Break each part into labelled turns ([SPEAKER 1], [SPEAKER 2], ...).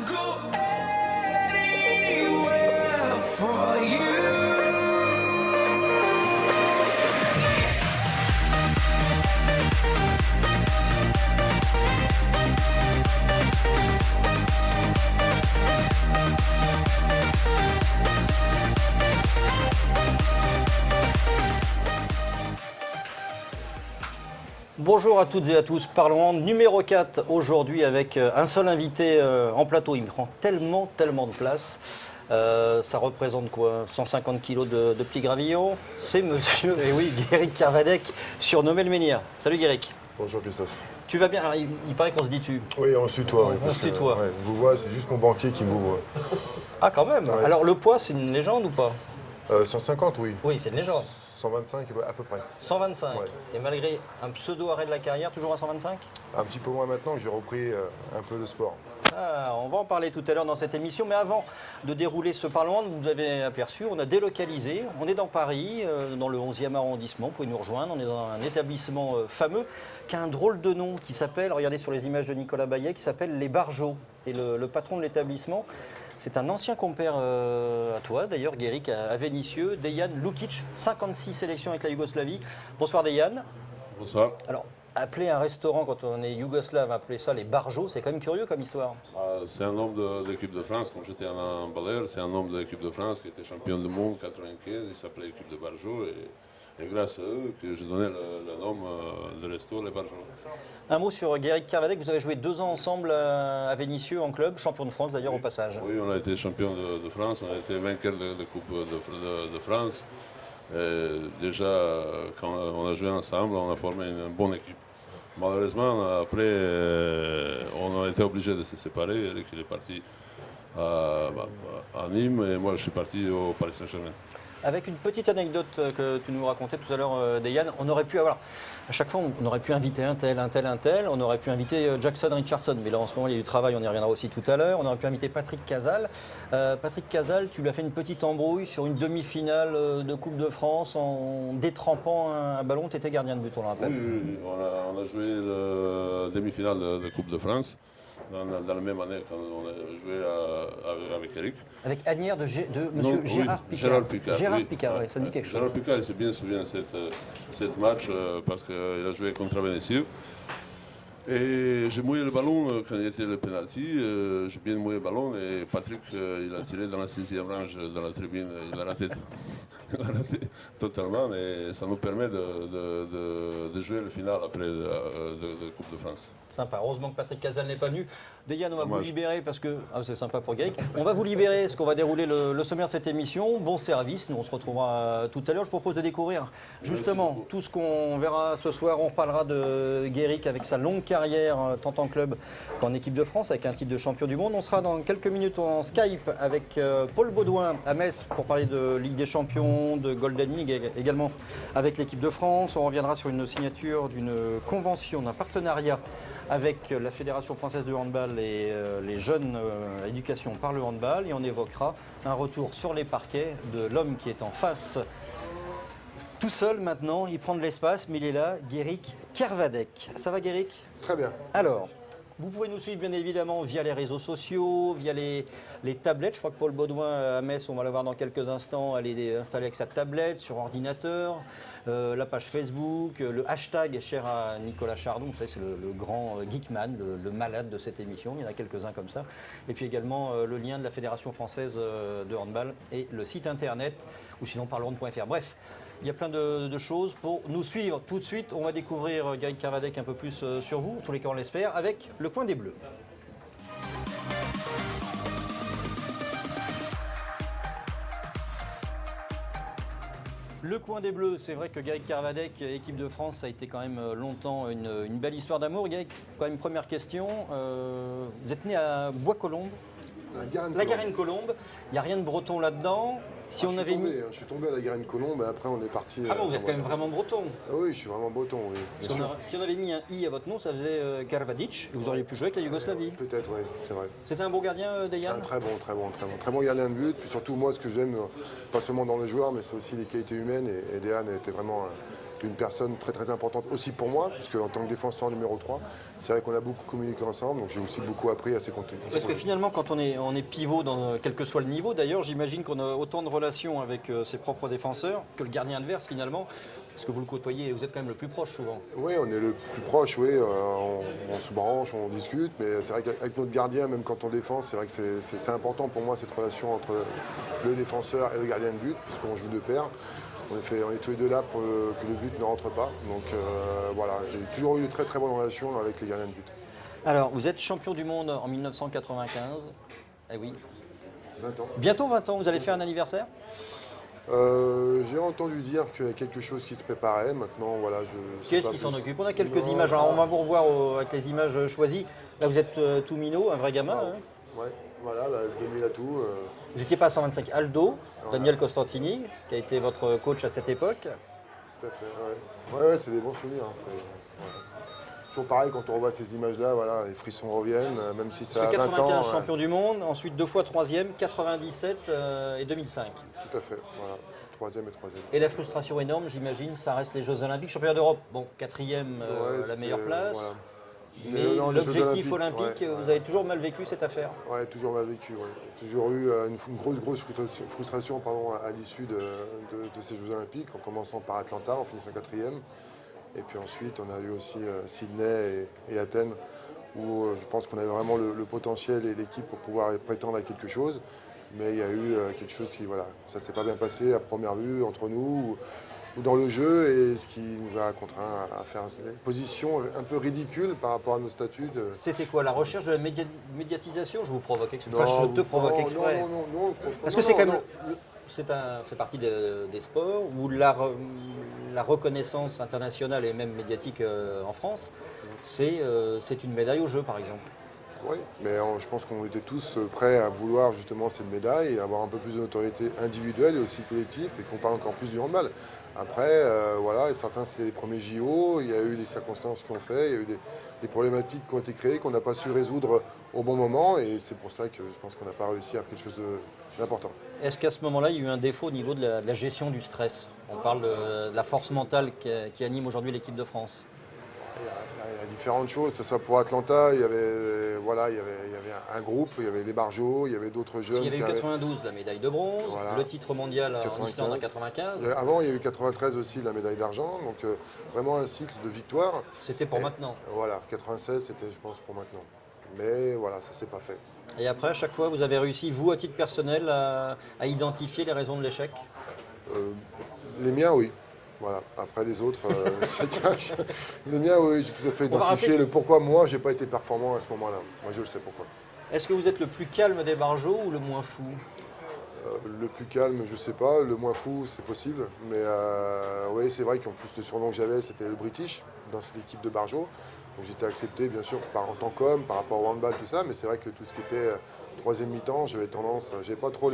[SPEAKER 1] go anywhere for you.
[SPEAKER 2] Bonjour à toutes et à tous, parlons hand numéro 4 aujourd'hui avec un seul invité en plateau, il me prend tellement de place. Ça représente quoi, 150 kilos de petits gravillons. C'est monsieur, et oui, Guéric Kervadec, surnommé le Menhir. Salut Guéric.
[SPEAKER 3] Bonjour Christophe.
[SPEAKER 2] Tu vas bien? Alors, il paraît qu'on se dit tu.
[SPEAKER 3] Oui, on se tutoie.
[SPEAKER 2] On se tutoie.
[SPEAKER 3] Ouais, vous voyez, c'est juste mon banquier qui vous voit.
[SPEAKER 2] Ah quand même.
[SPEAKER 3] Ouais.
[SPEAKER 2] Alors le poids, c'est une légende ou pas?
[SPEAKER 3] 150, oui.
[SPEAKER 2] Oui, c'est une légende.
[SPEAKER 3] 125 à peu près.
[SPEAKER 2] 125.
[SPEAKER 3] Ouais.
[SPEAKER 2] Et malgré un pseudo-arrêt de la carrière, toujours à 125?
[SPEAKER 3] Un petit peu moins maintenant, j'ai repris un peu le sport.
[SPEAKER 2] Ah, on va en parler tout à l'heure dans cette émission, mais avant de dérouler ce Parlement, vous avez aperçu, on a délocalisé, on est dans Paris, dans le 11e arrondissement, vous pouvez nous rejoindre, on est dans un établissement fameux qui a un drôle de nom qui s'appelle, regardez sur les images de Nicolas Bayet, qui s'appelle Les Barjots. Et le patron de l'établissement, c'est un ancien compère à toi, d'ailleurs, Guéric, à Vénissieux, Dejan Lukic, 56 sélections avec la Yougoslavie. Bonsoir Dejan.
[SPEAKER 4] Bonsoir.
[SPEAKER 2] Alors, appeler un restaurant, quand on est yougoslave, appeler ça les Barjots, c'est quand même curieux comme histoire.
[SPEAKER 4] C'est un homme de l'équipe de France. Quand j'étais en Balear, c'est un homme de l'équipe de France qui était champion du monde en 95. Il s'appelait l'équipe de Barjots. Et grâce à eux, que j'ai donné le nom de resto, les Barjots.
[SPEAKER 2] Un mot sur Guéric Kervadec. Vous avez joué 2 ans ensemble à Vénissieux en club, champion de France d'ailleurs au passage.
[SPEAKER 4] Oui, on a été champion de France. On a été vainqueur de Coupe de France. Et déjà, quand on a joué ensemble, on a formé une bonne équipe. Malheureusement, après, on a été obligé de se séparer. Eric il est parti à Nîmes et moi je suis parti au Paris Saint-Germain.
[SPEAKER 2] Avec une petite anecdote que tu nous racontais tout à l'heure, Dejan, on aurait pu avoir, à chaque fois, on aurait pu inviter un tel, on aurait pu inviter Jackson Richardson, mais là en ce moment il y a du travail, on y reviendra aussi tout à l'heure. On aurait pu inviter Patrick Casal. Patrick Casal, tu lui as fait une petite embrouille sur une demi-finale de Coupe de France en détrempant un ballon, tu étais gardien de but, on le rappelle.
[SPEAKER 4] Oui, on a joué la demi-finale de Coupe de France. Dans la même année quand on a joué avec Eric.
[SPEAKER 2] Avec Agnières de monsieur Gérard Picard.
[SPEAKER 4] Gérard Picard.
[SPEAKER 2] Gérard Picard, oui, ça me dit quelque chose.
[SPEAKER 4] Gérard Picard, il s'est bien souvient de cette match parce qu'il a joué contre Vénissieux. Et j'ai mouillé le ballon quand il était le penalty. J'ai bien mouillé le ballon et Patrick, il a tiré dans la 6e range de la tribune. Il a raté, il a raté totalement et ça nous permet de jouer le final après de Coupe de France.
[SPEAKER 2] Sympa. Heureusement que Patrick Casal n'est pas venu. Dejan, on va vous libérer parce que... Ah, c'est sympa pour Guéric. On va vous libérer parce qu'on va dérouler le sommaire de cette émission. Bon service. Nous, on se retrouvera tout à l'heure. Je propose de découvrir justement tout ce qu'on verra ce soir. On reparlera de Guéric avec sa longue carrière tant en club qu'en équipe de France avec un titre de champion du monde. On sera dans quelques minutes en Skype avec Paul Baudouin à Metz pour parler de Ligue des Champions, de Golden League également avec l'équipe de France. On reviendra sur une signature d'une convention, d'un partenariat avec la Fédération française de handball et les jeunes éducation par le handball. Et on évoquera un retour sur les parquets de l'homme qui est en face. Tout seul maintenant, il prend de l'espace, mais il est là, Guéric Kervadec. Ça va Guéric?
[SPEAKER 3] Très bien.
[SPEAKER 2] Alors, vous pouvez nous suivre bien évidemment via les réseaux sociaux, via les tablettes. Je crois que Paul Baudouin à Metz, on va le voir dans quelques instants, elle est installée avec sa tablette sur ordinateur. La page Facebook, le hashtag cher à Nicolas Chardon, vous savez, c'est le grand geekman, le malade de cette émission, il y en a quelques-uns comme ça. Et puis également le lien de la Fédération française de handball et le site internet, ou sinon parlehand.fr. Bref, il y a plein de choses pour nous suivre. Tout de suite, on va découvrir Guéric Kervadec un peu plus sur vous, en tous les cas on l'espère, avec le coin des Bleus. Le coin des Bleus, c'est vrai que Guéric Kervadec, équipe de France, ça a été quand même longtemps une belle histoire d'amour. Guéric, quand même première question, vous êtes né à Bois-Colombes, la Garenne-Colombe, il n'y a rien de breton là-dedans. Si on avait mis...
[SPEAKER 3] Je suis tombé à la Garenne-Colombe et après on est parti...
[SPEAKER 2] Ah bon, vous êtes quand même vraiment breton.
[SPEAKER 3] Ah oui, je suis vraiment breton, oui.
[SPEAKER 2] Si on avait mis un i à votre nom, ça faisait Kervadic et vous auriez pu jouer avec la Yougoslavie.
[SPEAKER 3] Peut-être, oui, c'est vrai.
[SPEAKER 2] C'était un bon gardien, Dejan?
[SPEAKER 3] Très bon. Très bon gardien de but. Puis surtout, moi, ce que j'aime, pas seulement dans les joueurs, mais c'est aussi les qualités humaines. Et Dejan était vraiment une personne très très importante aussi pour moi, parce qu'en tant que défenseur numéro 3, c'est vrai qu'on a beaucoup communiqué ensemble, donc j'ai aussi beaucoup appris à ses côtés.
[SPEAKER 2] Parce que finalement, quand on est pivot, quel que soit le niveau, d'ailleurs, j'imagine qu'on a autant de relations avec ses propres défenseurs que le gardien adverse finalement, parce que vous le côtoyez et vous êtes quand même le plus proche souvent.
[SPEAKER 3] Oui, on est le plus proche, oui, on se branche, on discute, mais c'est vrai qu'avec notre gardien, même quand on défend, c'est vrai que c'est important pour moi cette relation entre le défenseur et le gardien de but, puisqu'on joue de pair. On est tous les deux là pour que le but ne rentre pas. Donc voilà, j'ai toujours eu de très très bonnes relations avec les gardiens de but.
[SPEAKER 2] Alors, vous êtes champion du monde en 1995. Eh oui.
[SPEAKER 3] 20 ans.
[SPEAKER 2] Bientôt 20 ans, vous allez faire un anniversaire?
[SPEAKER 3] J'ai entendu dire qu'il y a quelque chose qui se préparait. Maintenant, voilà, je.
[SPEAKER 2] Qui est-ce qui s'en occupe? On a quelques images. Alors, on va vous revoir avec les images choisies. Là, vous êtes tout minot, un vrai gamin. Hein.
[SPEAKER 3] Ouais, voilà, là, 2000 à tout.
[SPEAKER 2] Vous n'étiez pas à 125. Aldo, Daniel Costantini, qui a été votre coach à cette époque.
[SPEAKER 3] Tout à fait, ouais. Ouais, c'est des bons souvenirs. Hein, voilà. Toujours pareil, quand on revoit ces images-là, voilà, les frissons reviennent, même si ça a 20 ans.
[SPEAKER 2] 95 champion du monde, ensuite 2 fois 3e, 97 et 2005.
[SPEAKER 3] Tout à fait, voilà. 3e et 3e.
[SPEAKER 2] Et la frustration énorme, j'imagine, ça reste les Jeux Olympiques, championnat d'Europe. Bon, 4e,
[SPEAKER 3] Ouais,
[SPEAKER 2] la meilleure
[SPEAKER 3] c'était-
[SPEAKER 2] place.
[SPEAKER 3] voilà.
[SPEAKER 2] Mais
[SPEAKER 3] non, les Jeux
[SPEAKER 2] l'objectif olympique,
[SPEAKER 3] ouais,
[SPEAKER 2] vous avez toujours mal vécu cette affaire?
[SPEAKER 3] ouais, toujours mal vécu. Ouais. Toujours eu une grosse frustration à l'issue de ces Jeux Olympiques, en commençant par Atlanta, en finissant 4e. Et puis ensuite, on a eu aussi Sydney et Athènes, où je pense qu'on avait vraiment le potentiel et l'équipe pour pouvoir prétendre à quelque chose. Mais il y a eu quelque chose qui, voilà, ça s'est pas bien passé à première vue entre nous ou dans le jeu, et ce qui nous a contraints à faire une position un peu ridicule par rapport à nos statuts.
[SPEAKER 2] C'était quoi, la recherche de la médiatisation? Je vous provoque
[SPEAKER 3] Non,
[SPEAKER 2] enfin, je te provoque exprès.
[SPEAKER 3] Non, je pense pas.
[SPEAKER 2] Parce que
[SPEAKER 3] Non,
[SPEAKER 2] c'est
[SPEAKER 3] non,
[SPEAKER 2] quand même,
[SPEAKER 3] non.
[SPEAKER 2] fait partie des sports où la reconnaissance internationale et même médiatique en France, c'est une médaille au jeu, par exemple.
[SPEAKER 3] Oui, mais je pense qu'on était tous prêts à vouloir justement cette médaille et avoir un peu plus de notoriété individuelle et aussi collective, et qu'on parle encore plus du handball. Après, voilà, et certains c'était les premiers JO, il y a eu des circonstances qui ont fait, il y a eu des problématiques qui ont été créées qu'on n'a pas su résoudre au bon moment, et c'est pour ça que je pense qu'on n'a pas réussi à faire quelque chose d'important.
[SPEAKER 2] Est-ce qu'à ce moment-là, il y a eu un défaut au niveau de la gestion du stress? On parle de la force mentale qui anime aujourd'hui l'équipe de France.
[SPEAKER 3] Il y a différentes choses, que ce soit pour Atlanta, il y avait un groupe, il y avait les Barjots, il y avait d'autres jeunes.
[SPEAKER 2] Il y avait eu 92, la médaille de bronze,
[SPEAKER 3] Voilà.
[SPEAKER 2] le titre mondial en
[SPEAKER 3] 95.
[SPEAKER 2] Islande en 95.
[SPEAKER 3] Avant, il y a eu 93 aussi, la médaille d'argent, donc vraiment un cycle de victoire.
[SPEAKER 2] C'était pour
[SPEAKER 3] Et
[SPEAKER 2] maintenant.
[SPEAKER 3] Voilà, 96, c'était, je pense, pour maintenant. Mais voilà, ça s'est pas fait.
[SPEAKER 2] Et après, à chaque fois, vous avez réussi, vous, à titre personnel, à identifier les raisons de l'échec?
[SPEAKER 3] Les miens, oui. Voilà. Après les autres, chacun. Les miens, oui, j'ai tout à fait
[SPEAKER 2] On va
[SPEAKER 3] identifié
[SPEAKER 2] rappeler-
[SPEAKER 3] le pourquoi moi, j'ai pas été performant à ce moment-là. Moi, je le sais pourquoi.
[SPEAKER 2] Est-ce que vous êtes le plus calme des barjots ou le moins fou?
[SPEAKER 3] Le plus calme, je sais pas. Le moins fou, c'est possible. Mais oui, c'est vrai qu'en plus, le surnom que j'avais, c'était le British, dans cette équipe de Barjo. Donc j'étais accepté, bien sûr, en tant qu'homme, par rapport au handball, tout ça. Mais c'est vrai que tout ce qui était troisième mi-temps, j'avais tendance. J'avais pas trop,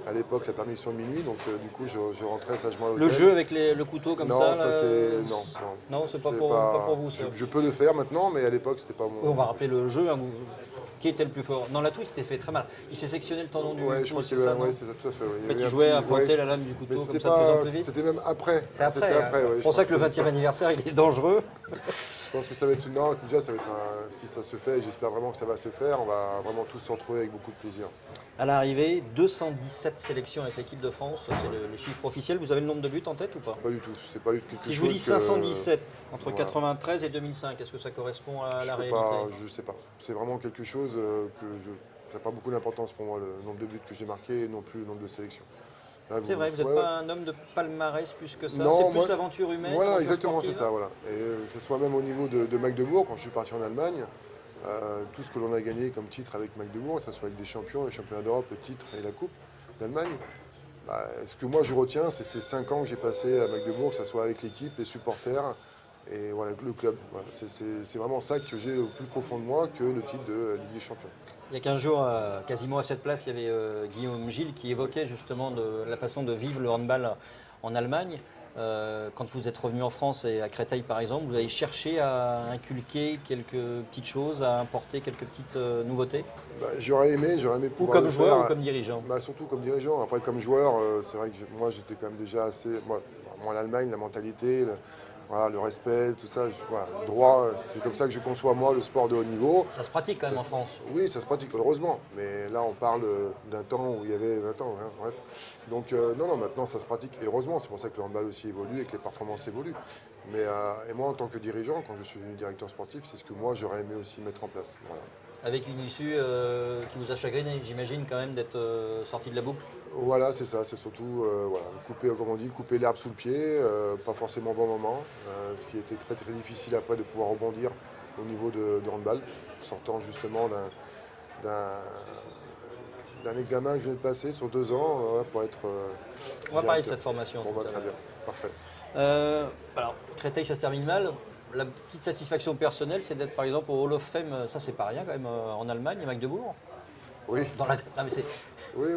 [SPEAKER 3] à l'époque, la permission de minuit. Donc du coup, je rentrais sagement à l'hôtel.
[SPEAKER 2] Le jeu avec le couteau comme
[SPEAKER 3] non,
[SPEAKER 2] ça
[SPEAKER 3] ça
[SPEAKER 2] là,
[SPEAKER 3] c'est. Non, non.
[SPEAKER 2] Non, c'est pas
[SPEAKER 3] C'est
[SPEAKER 2] pour vous, ça.
[SPEAKER 3] Je peux le faire maintenant, mais à l'époque, c'était pas
[SPEAKER 2] Oui,
[SPEAKER 3] mon.
[SPEAKER 2] on va rappeler le jeu. Hein, qui était le plus fort? Non, Latou, il s'était fait très mal. Il s'est sectionné le tendon du
[SPEAKER 3] Ouais, je
[SPEAKER 2] pouce,
[SPEAKER 3] crois
[SPEAKER 2] c'est
[SPEAKER 3] que
[SPEAKER 2] ça, non?
[SPEAKER 3] ouais, c'est ça, tout à fait. Ouais.
[SPEAKER 2] En fait,
[SPEAKER 3] avait
[SPEAKER 2] il
[SPEAKER 3] un
[SPEAKER 2] jouait
[SPEAKER 3] petit-
[SPEAKER 2] à pointer
[SPEAKER 3] ouais.
[SPEAKER 2] la lame du
[SPEAKER 3] Mais
[SPEAKER 2] couteau comme
[SPEAKER 3] c'était
[SPEAKER 2] ça de plus en plus vite.
[SPEAKER 3] C'était même après.
[SPEAKER 2] C'est après.
[SPEAKER 3] C'était
[SPEAKER 2] hein,
[SPEAKER 3] après, ouais,
[SPEAKER 2] c'est
[SPEAKER 3] je
[SPEAKER 2] pour ça
[SPEAKER 3] pense
[SPEAKER 2] que le 20e anniversaire, il est dangereux.
[SPEAKER 3] Je pense que ça va être une. Non, déjà, ça va être un. Si ça se fait, et j'espère vraiment que ça va se faire, on va vraiment tous se retrouver avec beaucoup de plaisir.
[SPEAKER 2] À l'arrivée, 217 sélections avec l'équipe de France. C'est les chiffres officiels. Vous avez le nombre de buts en tête ou pas?
[SPEAKER 3] Pas du tout. C'est pas du tout quelque
[SPEAKER 2] Si je
[SPEAKER 3] chose
[SPEAKER 2] vous dis
[SPEAKER 3] que-
[SPEAKER 2] 517 entre
[SPEAKER 3] Voilà.
[SPEAKER 2] 93 et 2005, est-ce que ça correspond à
[SPEAKER 3] Je
[SPEAKER 2] la
[SPEAKER 3] peux
[SPEAKER 2] réalité?
[SPEAKER 3] pas, je sais pas. C'est vraiment quelque chose que je. Ça n'a pas beaucoup d'importance pour moi, le nombre de buts que j'ai marqués et non plus le nombre de sélections. Là,
[SPEAKER 2] C'est vrai, vous n'êtes
[SPEAKER 3] ouais,
[SPEAKER 2] pas un homme de palmarès plus que ça.
[SPEAKER 3] Non,
[SPEAKER 2] C'est plus
[SPEAKER 3] moi-
[SPEAKER 2] l'aventure humaine.
[SPEAKER 3] Voilà,
[SPEAKER 2] l'aventure
[SPEAKER 3] exactement, c'est
[SPEAKER 2] sportive.
[SPEAKER 3] ça. Voilà. Et que ce soit même au niveau de Magdebourg, quand je suis parti en Allemagne, tout ce que l'on a gagné comme titre avec Magdebourg, que ce soit avec des champions, les championnats d'Europe, le titre et la Coupe d'Allemagne, ce que moi je retiens, c'est ces 5 ans que j'ai passés à Magdebourg, que ce soit avec l'équipe, les supporters et voilà, le club. Voilà. C'est vraiment ça que j'ai au plus profond de moi que le titre de Ligue des Champions.
[SPEAKER 2] Il y a 15 jours, quasiment à cette place, il y avait Guillaume Gilles qui évoquait justement la façon de vivre le handball en Allemagne. Quand vous êtes revenu en France et à Créteil par exemple, vous avez cherché à inculquer quelques petites choses, à importer quelques petites nouveautés?
[SPEAKER 3] J'aurais aimé
[SPEAKER 2] Ou
[SPEAKER 3] pouvoir
[SPEAKER 2] comme
[SPEAKER 3] le
[SPEAKER 2] joueur
[SPEAKER 3] faire.
[SPEAKER 2] ou comme dirigeant?
[SPEAKER 3] Surtout comme dirigeant. Après, comme joueur, c'est vrai que moi, j'étais quand même déjà assez. Moi, l'Allemagne, la mentalité, Voilà, le respect, tout ça, voilà, droit, c'est comme ça que je conçois moi le sport de haut niveau.
[SPEAKER 2] Ça se pratique quand même en France.
[SPEAKER 3] Oui, ça se pratique, heureusement. Mais là, on parle d'un temps où il y avait 20 ans, hein, bref. Donc, non, maintenant, ça se pratique. Et heureusement, c'est pour ça que le handball aussi évolue et que les performances évoluent. Mais, et moi, en tant que dirigeant, quand je suis devenu directeur sportif, c'est ce que moi, j'aurais aimé aussi mettre en place. Voilà.
[SPEAKER 2] Avec une issue qui vous a chagriné, j'imagine quand même d'être sorti de la boucle.
[SPEAKER 3] Voilà, c'est ça, c'est surtout voilà, couper, comme on dit, couper l'herbe sous le pied, pas forcément au bon moment, ce qui était très très difficile après de pouvoir rebondir au niveau de handball, sortant justement d'un examen que je venais de passer sur 2 ans pour être
[SPEAKER 2] On va parler de
[SPEAKER 3] directeur.
[SPEAKER 2] cette formation.
[SPEAKER 3] Bon,
[SPEAKER 2] tout
[SPEAKER 3] bah,
[SPEAKER 2] à
[SPEAKER 3] très
[SPEAKER 2] l'heure.
[SPEAKER 3] bien, parfait.
[SPEAKER 2] Alors, Créteil, ça se termine mal. La petite satisfaction personnelle, c'est d'être par exemple au Hall of Fame, ça c'est pas rien quand même, en Allemagne, à Magdebourg.
[SPEAKER 3] Oui,
[SPEAKER 2] Non, mais c'est...
[SPEAKER 3] oui.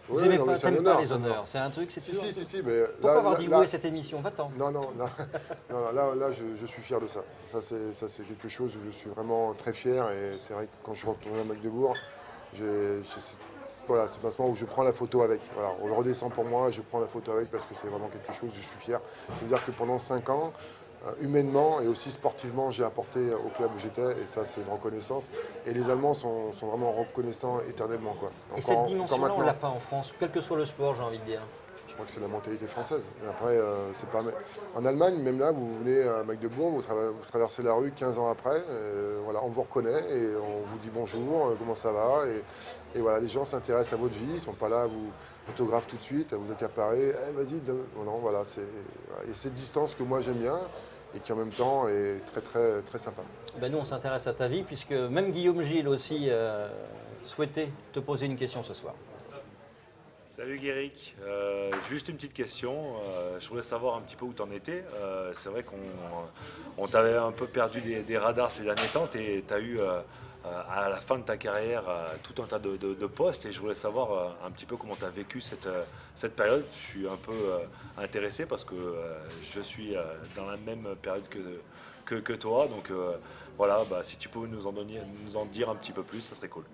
[SPEAKER 2] Vous
[SPEAKER 3] Oui,
[SPEAKER 2] n'aimez
[SPEAKER 3] non, mais
[SPEAKER 2] pas,
[SPEAKER 3] c'est un
[SPEAKER 2] t'aimes pas
[SPEAKER 3] honneur,
[SPEAKER 2] les
[SPEAKER 3] c'est un honneur.
[SPEAKER 2] honneurs, c'est un truc, c'est
[SPEAKER 3] Si,
[SPEAKER 2] toujours...
[SPEAKER 3] si, mais
[SPEAKER 2] Pourquoi avoir dit oui
[SPEAKER 3] là,
[SPEAKER 2] à cette émission? Va-t'en.
[SPEAKER 3] non, là, je suis fier de ça. Ça, c'est quelque chose où je suis vraiment très fier. Et c'est vrai que quand je retourne à Magdebourg, voilà, c'est un moment où je prends la photo avec. Voilà, on le redescend pour moi, je prends la photo avec parce que c'est vraiment quelque chose, je suis fier. Ça veut dire que pendant 5 ans, humainement et aussi sportivement, j'ai apporté au club où j'étais. Et ça, c'est une reconnaissance. Et les Allemands sont vraiment reconnaissants éternellement, quoi.
[SPEAKER 2] Et cette dimension-là, on
[SPEAKER 3] maintenant.
[SPEAKER 2] ne l'a pas en France, quel que soit le sport, j'ai envie de dire.
[SPEAKER 3] Je crois que c'est la mentalité française. Et après, c'est pas... En Allemagne, même là, vous venez à Magdebourg, vous traversez la rue 15 ans après, voilà, on vous reconnaît et on vous dit bonjour, comment ça va. Et voilà, les gens s'intéressent à votre vie, ils ne sont pas là à vous photographer tout de suite, à vous accaparer. Eh, vas-y, non, voilà, il y a cette distance que moi j'aime bien et qui en même temps est très, très, très sympa.
[SPEAKER 2] Ben nous, on s'intéresse à ta vie, puisque même Guillaume Gilles aussi souhaitait te poser une question ce soir.
[SPEAKER 5] Salut Guéric, juste une petite question, je voulais savoir un petit peu où tu en étais. C'est vrai qu'on t'avait un peu perdu des radars ces derniers temps, tu as eu à la fin de ta carrière tout un tas de postes et je voulais savoir un petit peu comment tu as vécu cette période. Je suis un peu intéressé parce que je suis dans la même période que toi, donc voilà, si tu pouvais nous en dire un petit peu plus, ça serait cool.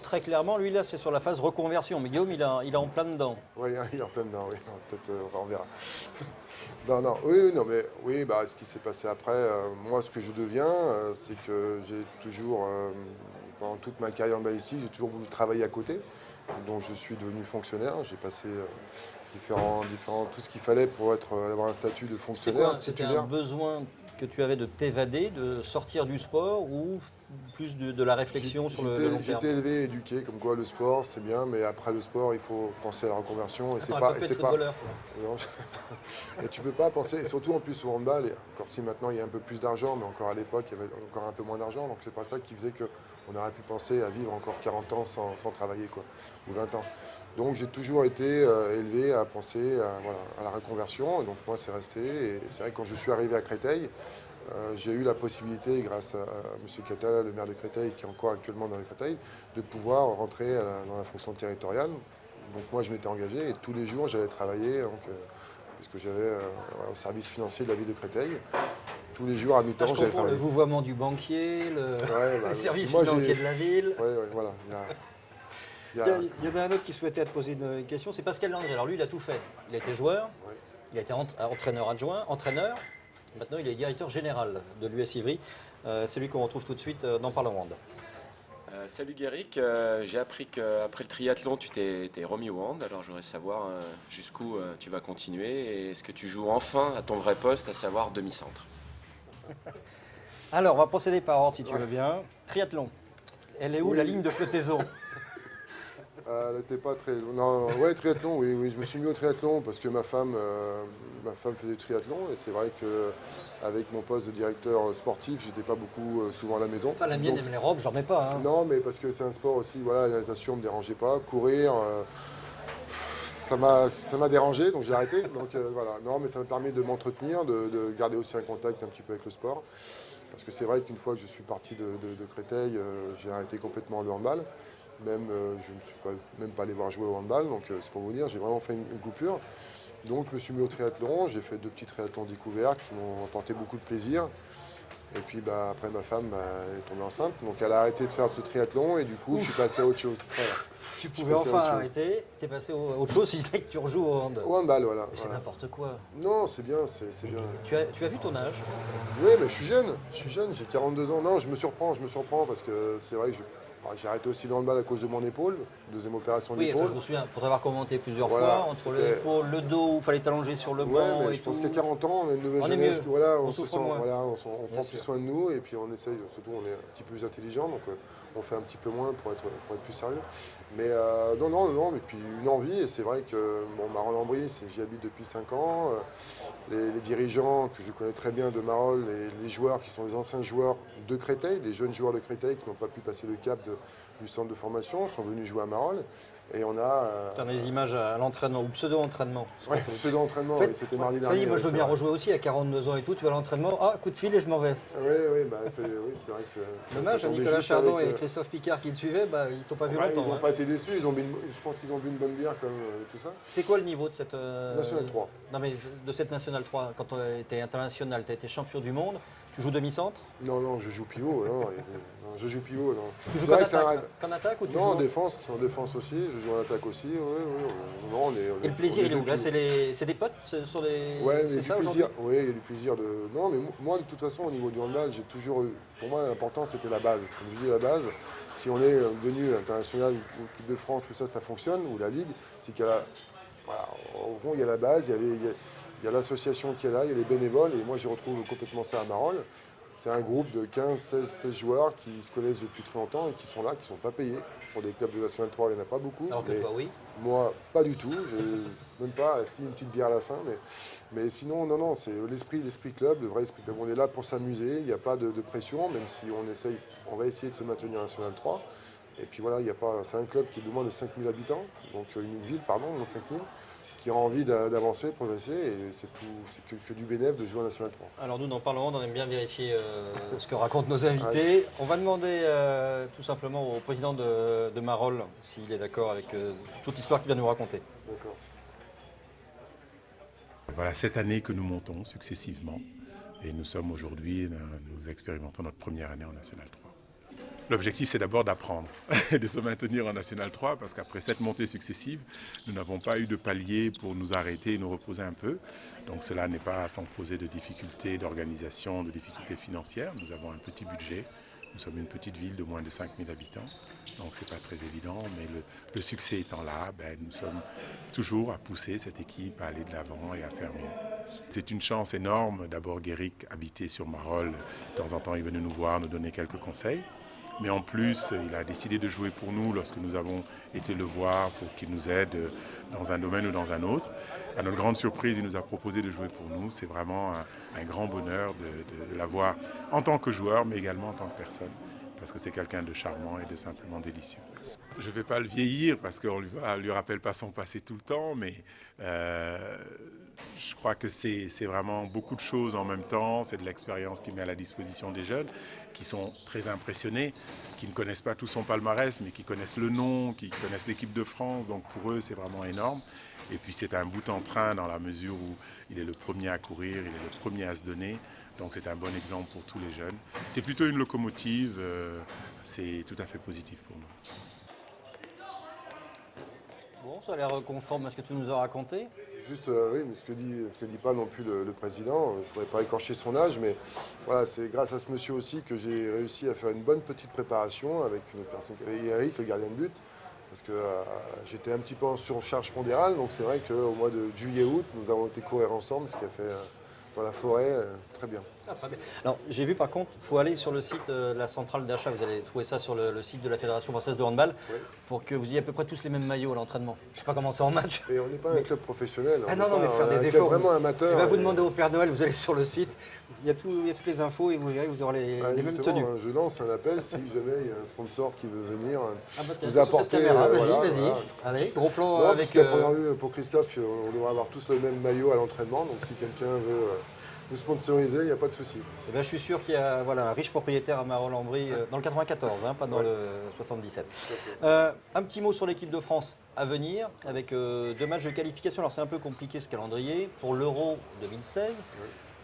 [SPEAKER 2] Très clairement, lui là, c'est sur la phase reconversion, mais Guillaume, il est en plein dedans.
[SPEAKER 3] Oui, il est en plein dedans, oui. Peut-être, on verra. Non, oui, non, mais oui, ce qui s'est passé après, moi, ce que je deviens, c'est que j'ai toujours, pendant toute ma carrière en balistique, j'ai toujours voulu travailler à côté. Donc, je suis devenu fonctionnaire. J'ai passé différents, tout ce qu'il fallait pour avoir un statut de fonctionnaire.
[SPEAKER 2] C'était
[SPEAKER 3] titulaire.
[SPEAKER 2] un besoin que tu avais de t'évader, de sortir du sport ou plus de la réflexion sur le long terme?
[SPEAKER 3] J'étais élevé, éduqué, comme quoi le sport c'est bien, mais après le sport il faut penser à la reconversion. Et c'est
[SPEAKER 2] Attends,
[SPEAKER 3] pas.
[SPEAKER 2] un peu de footballeur, toi.
[SPEAKER 3] Non, et tu peux pas penser, et surtout en plus au handball, et encore si maintenant il y a un peu plus d'argent, mais encore à l'époque il y avait encore un peu moins d'argent, donc c'est pas ça qui faisait qu'on aurait pu penser à vivre encore 40 ans sans travailler, quoi, ou 20 ans. Donc j'ai toujours été élevé à penser à la reconversion, et donc moi c'est resté, et c'est vrai que quand je suis arrivé à Créteil, j'ai eu la possibilité, grâce à M. Catala, le maire de Créteil, qui est encore actuellement dans le Créteil, de pouvoir rentrer dans la fonction territoriale. Donc moi, je m'étais engagé et tous les jours, j'allais travailler, parce que j'avais au service financier de la ville de Créteil. Tous les jours, à mi-temps,
[SPEAKER 2] Je
[SPEAKER 3] j'allais
[SPEAKER 2] comprends le
[SPEAKER 3] travailler.
[SPEAKER 2] vouvoiement du banquier, le service
[SPEAKER 3] moi,
[SPEAKER 2] financier de la ville.
[SPEAKER 3] Oui, voilà.
[SPEAKER 2] Tiens, il y en a un autre qui souhaitait te poser une question, c'est Pascal Landry. Alors lui, il a tout fait. Il a été joueur,
[SPEAKER 3] Ouais.
[SPEAKER 2] il a été entraîneur adjoint, entraîneur. Maintenant, il est directeur général de l'US Ivry. C'est lui qu'on retrouve tout de suite dans Parlons Hand.
[SPEAKER 6] Salut Guéric, j'ai appris qu'après le triathlon tu t'es remis au hand, alors je voudrais savoir jusqu'où tu vas continuer et est-ce que tu joues enfin à ton vrai poste, à savoir demi-centre.
[SPEAKER 2] Alors, on va procéder par ordre si tu veux bien. Triathlon. Elle est où
[SPEAKER 3] Oui.
[SPEAKER 2] la ligne de flottaison?
[SPEAKER 3] Elle n'était pas très. Non, ouais, triathlon, oui. Je me suis mis au triathlon parce que ma femme faisait du triathlon et c'est vrai qu'avec mon poste de directeur sportif, j'étais pas beaucoup souvent à la maison.
[SPEAKER 2] Enfin, la mienne
[SPEAKER 3] Donc,
[SPEAKER 2] aime les robes, j'en mets pas. Hein.
[SPEAKER 3] non, mais parce que c'est un sport aussi, voilà, la natation ne me dérangeait pas. Courir, ça m'a dérangé, donc j'ai arrêté. Donc voilà, non, mais ça me permet de m'entretenir, de garder aussi un contact un petit peu avec le sport. Parce que c'est vrai qu'une fois que je suis parti de Créteil, j'ai arrêté complètement le handball. Même, je ne suis même pas allé voir jouer au handball, donc c'est pour vous dire, j'ai vraiment fait une coupure. Donc je me suis mis au triathlon, j'ai fait 2 petits triathlons découverts qui m'ont apporté beaucoup de plaisir. Et puis après ma femme est tombée enceinte, donc elle a arrêté de faire ce triathlon et du coup je suis passé à autre chose. Voilà.
[SPEAKER 2] Tu
[SPEAKER 3] Je suis
[SPEAKER 2] pouvais
[SPEAKER 3] passé à
[SPEAKER 2] enfin
[SPEAKER 3] autre chose.
[SPEAKER 2] arrêter, t'es passé à autre chose, si ce n'est que tu rejoues au hand.
[SPEAKER 3] Au handball, voilà.
[SPEAKER 2] Mais c'est
[SPEAKER 3] voilà.
[SPEAKER 2] n'importe quoi.
[SPEAKER 3] Non, c'est bien, c'est bien.
[SPEAKER 2] Tu as vu ton âge?
[SPEAKER 3] Oui, mais je suis jeune, j'ai 42 ans. Non, je me surprends parce que c'est vrai que j'ai arrêté aussi le handball à cause de mon épaule, deuxième opération
[SPEAKER 2] Oui,
[SPEAKER 3] d'épaule.
[SPEAKER 2] enfin, je me souviens, pour t'avoir commenté plusieurs
[SPEAKER 3] Voilà,
[SPEAKER 2] fois, entre
[SPEAKER 3] c'était-
[SPEAKER 2] l'épaule, le dos, il fallait t'allonger sur le
[SPEAKER 3] Ouais,
[SPEAKER 2] banc
[SPEAKER 3] mais
[SPEAKER 2] et
[SPEAKER 3] je pense
[SPEAKER 2] tout.
[SPEAKER 3] qu'à 40 ans, on a une nouvelle
[SPEAKER 2] On est
[SPEAKER 3] jeunesse.
[SPEAKER 2] mieux.
[SPEAKER 3] Voilà,
[SPEAKER 2] On
[SPEAKER 3] on se
[SPEAKER 2] souffre
[SPEAKER 3] sent,
[SPEAKER 2] moins.
[SPEAKER 3] voilà, on
[SPEAKER 2] Bien
[SPEAKER 3] prend
[SPEAKER 2] sûr.
[SPEAKER 3] plus soin de nous et puis on essaye, surtout on est un petit peu plus intelligent, donc on fait un petit peu moins pour être plus sérieux. Mais non, mais puis une envie, et c'est vrai que Marolles-en-Brie, j'y habite depuis 5 ans. Les dirigeants que je connais très bien de Marolles, les joueurs qui sont les anciens joueurs de Créteil, les jeunes joueurs de Créteil qui n'ont pas pu passer le cap du centre de formation, sont venus jouer à Marolles. Et on a.
[SPEAKER 2] T'as des images à l'entraînement ou pseudo-entraînement.
[SPEAKER 3] Ouais, pseudo-entraînement,
[SPEAKER 2] En fait,
[SPEAKER 3] oui, c'était mardi
[SPEAKER 2] ça y
[SPEAKER 3] dernier.
[SPEAKER 2] est, moi je veux
[SPEAKER 3] c'est
[SPEAKER 2] bien
[SPEAKER 3] vrai.
[SPEAKER 2] rejouer aussi à 42 ans et tout. Tu vas à l'entraînement, coup de fil et je m'en vais.
[SPEAKER 3] Oui, c'est vrai que.
[SPEAKER 2] Dommage,
[SPEAKER 3] ça tombait
[SPEAKER 2] Nicolas
[SPEAKER 3] juste
[SPEAKER 2] Chardon
[SPEAKER 3] avec,
[SPEAKER 2] et Christophe Picard qui te suivaient, ils t'ont pas vu
[SPEAKER 3] ouais,
[SPEAKER 2] longtemps.
[SPEAKER 3] ils n'ont
[SPEAKER 2] hein.
[SPEAKER 3] pas été déçus, je pense qu'ils ont bu une bonne bière comme tout ça.
[SPEAKER 2] C'est quoi le niveau de cette.
[SPEAKER 3] National 3.
[SPEAKER 2] Non, mais de cette National 3, quand tu étais international, tu as été champion du monde, tu joues demi-centre?
[SPEAKER 3] Non, je joue pivot, non, je joue pivot, non.
[SPEAKER 2] Tu joues
[SPEAKER 3] C'est vrai que c'est un
[SPEAKER 2] qu'en
[SPEAKER 3] rêve.
[SPEAKER 2] attaque, qu'en attaque ou tu
[SPEAKER 3] Non,
[SPEAKER 2] joues
[SPEAKER 3] en défense aussi, je joue en attaque aussi, oui. Non,
[SPEAKER 2] Et le plaisir, il est où? Là,
[SPEAKER 3] depuis-
[SPEAKER 2] c'est des potes sur les.
[SPEAKER 3] Ouais, mais
[SPEAKER 2] c'est
[SPEAKER 3] du
[SPEAKER 2] ça aujourd'hui?
[SPEAKER 3] plaisir, oui, il y a du plaisir de. Non, mais moi, de toute façon, au niveau du handball, j'ai toujours eu. Pour moi, l'important, c'était la base. Comme je dis, la base, si on est devenu international, ou équipe de France, tout ça, ça fonctionne, ou la Ligue, c'est qu'il y a la. Voilà, au fond, il y a la base, il y a l'association qui est là, il y a les bénévoles, et moi, je retrouve complètement ça à Marolles. C'est un groupe de 15, 16 joueurs qui se connaissent depuis très longtemps et qui sont là, qui ne sont pas payés. Pour des clubs de National 3, il n'y en a pas beaucoup.
[SPEAKER 2] Alors que
[SPEAKER 3] mais-
[SPEAKER 2] toi, oui.
[SPEAKER 3] Moi, pas du tout. Même pas, si, une petite bière à la fin. Mais sinon, non, c'est l'esprit club, le vrai esprit club. On est là pour s'amuser, il n'y a pas de pression, même si on va essayer de se maintenir en National 3. Et puis voilà, c'est un club qui est de moins de 5000 habitants, donc une ville, pardon, moins de 5000, qui a envie d'avancer, de progresser, et c'est que du bénéfice de jouer en National 3.
[SPEAKER 2] Alors nous, dans Parlement, on aime bien vérifier ce que racontent nos invités. On va demander tout simplement au président de Marolles s'il est d'accord avec toute l'histoire qu'il va nous raconter.
[SPEAKER 3] D'accord.
[SPEAKER 7] Voilà 7 années que nous montons successivement et nous sommes aujourd'hui, nous expérimentons notre première année en National 3. L'objectif, c'est d'abord d'apprendre et de se maintenir en National 3 parce qu'après 7 montées successives, nous n'avons pas eu de palier pour nous arrêter et nous reposer un peu. Donc cela n'est pas sans poser de difficultés d'organisation, de difficultés financières. Nous avons un petit budget. Nous sommes une petite ville de moins de 5000 habitants, donc ce n'est pas très évident, mais le succès étant là, nous sommes toujours à pousser cette équipe à aller de l'avant et à faire mieux. C'est une chance énorme. D'abord, Guéric habitait sur Marolles. De temps en temps, il venait nous voir, nous donner quelques conseils. Mais en plus, il a décidé de jouer pour nous lorsque nous avons été le voir pour qu'il nous aide dans un domaine ou dans un autre. À notre grande surprise, il nous a proposé de jouer pour nous. C'est vraiment un grand bonheur de l'avoir en tant que joueur, mais également en tant que personne, parce que c'est quelqu'un de charmant et de simplement délicieux. Je ne vais pas le vieillir parce qu'on ne lui rappelle pas son passé tout le temps, mais je crois que c'est vraiment beaucoup de choses en même temps. C'est de l'expérience qu'il met à la disposition des jeunes qui sont très impressionnés, qui ne connaissent pas tout son palmarès, mais qui connaissent le nom, qui connaissent l'équipe de France. Donc pour eux, c'est vraiment énorme. Et puis c'est un bout en train dans la mesure où il est le premier à courir, il est le premier à se donner. Donc c'est un bon exemple pour tous les jeunes. C'est plutôt une locomotive, c'est tout à fait positif pour nous.
[SPEAKER 2] Bon, ça a l'air conforme à ce que tu nous as raconté.
[SPEAKER 3] Juste, oui, mais ce que dit pas non plus le président, je ne pourrais pas écorcher son âge, mais voilà, c'est grâce à ce monsieur aussi que j'ai réussi à faire une bonne petite préparation avec une personne, Eric, le gardien de but, parce que j'étais un petit peu en surcharge pondérale, donc c'est vrai qu'au mois de juillet-août, nous avons été courir ensemble, ce qui a fait dans la forêt, très bien.
[SPEAKER 2] Ah, très bien. Alors, j'ai vu par contre, il faut aller sur le site de la centrale d'achat. Vous allez trouver ça sur le site de la Fédération française de handball
[SPEAKER 3] Oui.
[SPEAKER 2] pour que vous ayez à peu près tous les mêmes maillots à l'entraînement. Je ne sais pas comment c'est en match.
[SPEAKER 3] Et on n'est pas un club professionnel.
[SPEAKER 2] Ah
[SPEAKER 3] on
[SPEAKER 2] non,
[SPEAKER 3] n'est
[SPEAKER 2] non, mais
[SPEAKER 3] pas
[SPEAKER 2] faire des
[SPEAKER 3] un club
[SPEAKER 2] efforts.
[SPEAKER 3] vraiment amateur.
[SPEAKER 2] Il va vous
[SPEAKER 3] et-
[SPEAKER 2] demander au Père Noël, vous allez sur le site, il y a toutes les infos et vous verrez, vous aurez les mêmes
[SPEAKER 3] Justement,
[SPEAKER 2] tenues.
[SPEAKER 3] Je lance un appel si jamais il y a un sponsor qui veut venir
[SPEAKER 2] Ah bah tiens,
[SPEAKER 3] vous
[SPEAKER 2] sur cette
[SPEAKER 3] apporter.
[SPEAKER 2] caméra, vas-y,
[SPEAKER 3] voilà,
[SPEAKER 2] vas-y.
[SPEAKER 3] voilà.
[SPEAKER 2] Allez, gros plan
[SPEAKER 3] Non,
[SPEAKER 2] avec...
[SPEAKER 3] parce qu'à première vue, pour Christophe, on devrait avoir tous le même maillot à l'entraînement. Donc si quelqu'un veut nous sponsoriser, il n'y a pas de souci.
[SPEAKER 2] Eh ben, je suis sûr qu'il y a un riche propriétaire à Marolles-en-Brie, dans le 94, pas dans
[SPEAKER 3] Ouais.
[SPEAKER 2] le 77. Un petit mot sur l'équipe de France à venir, avec 2 matchs de qualification. Alors c'est un peu compliqué ce calendrier. Pour l'Euro 2016,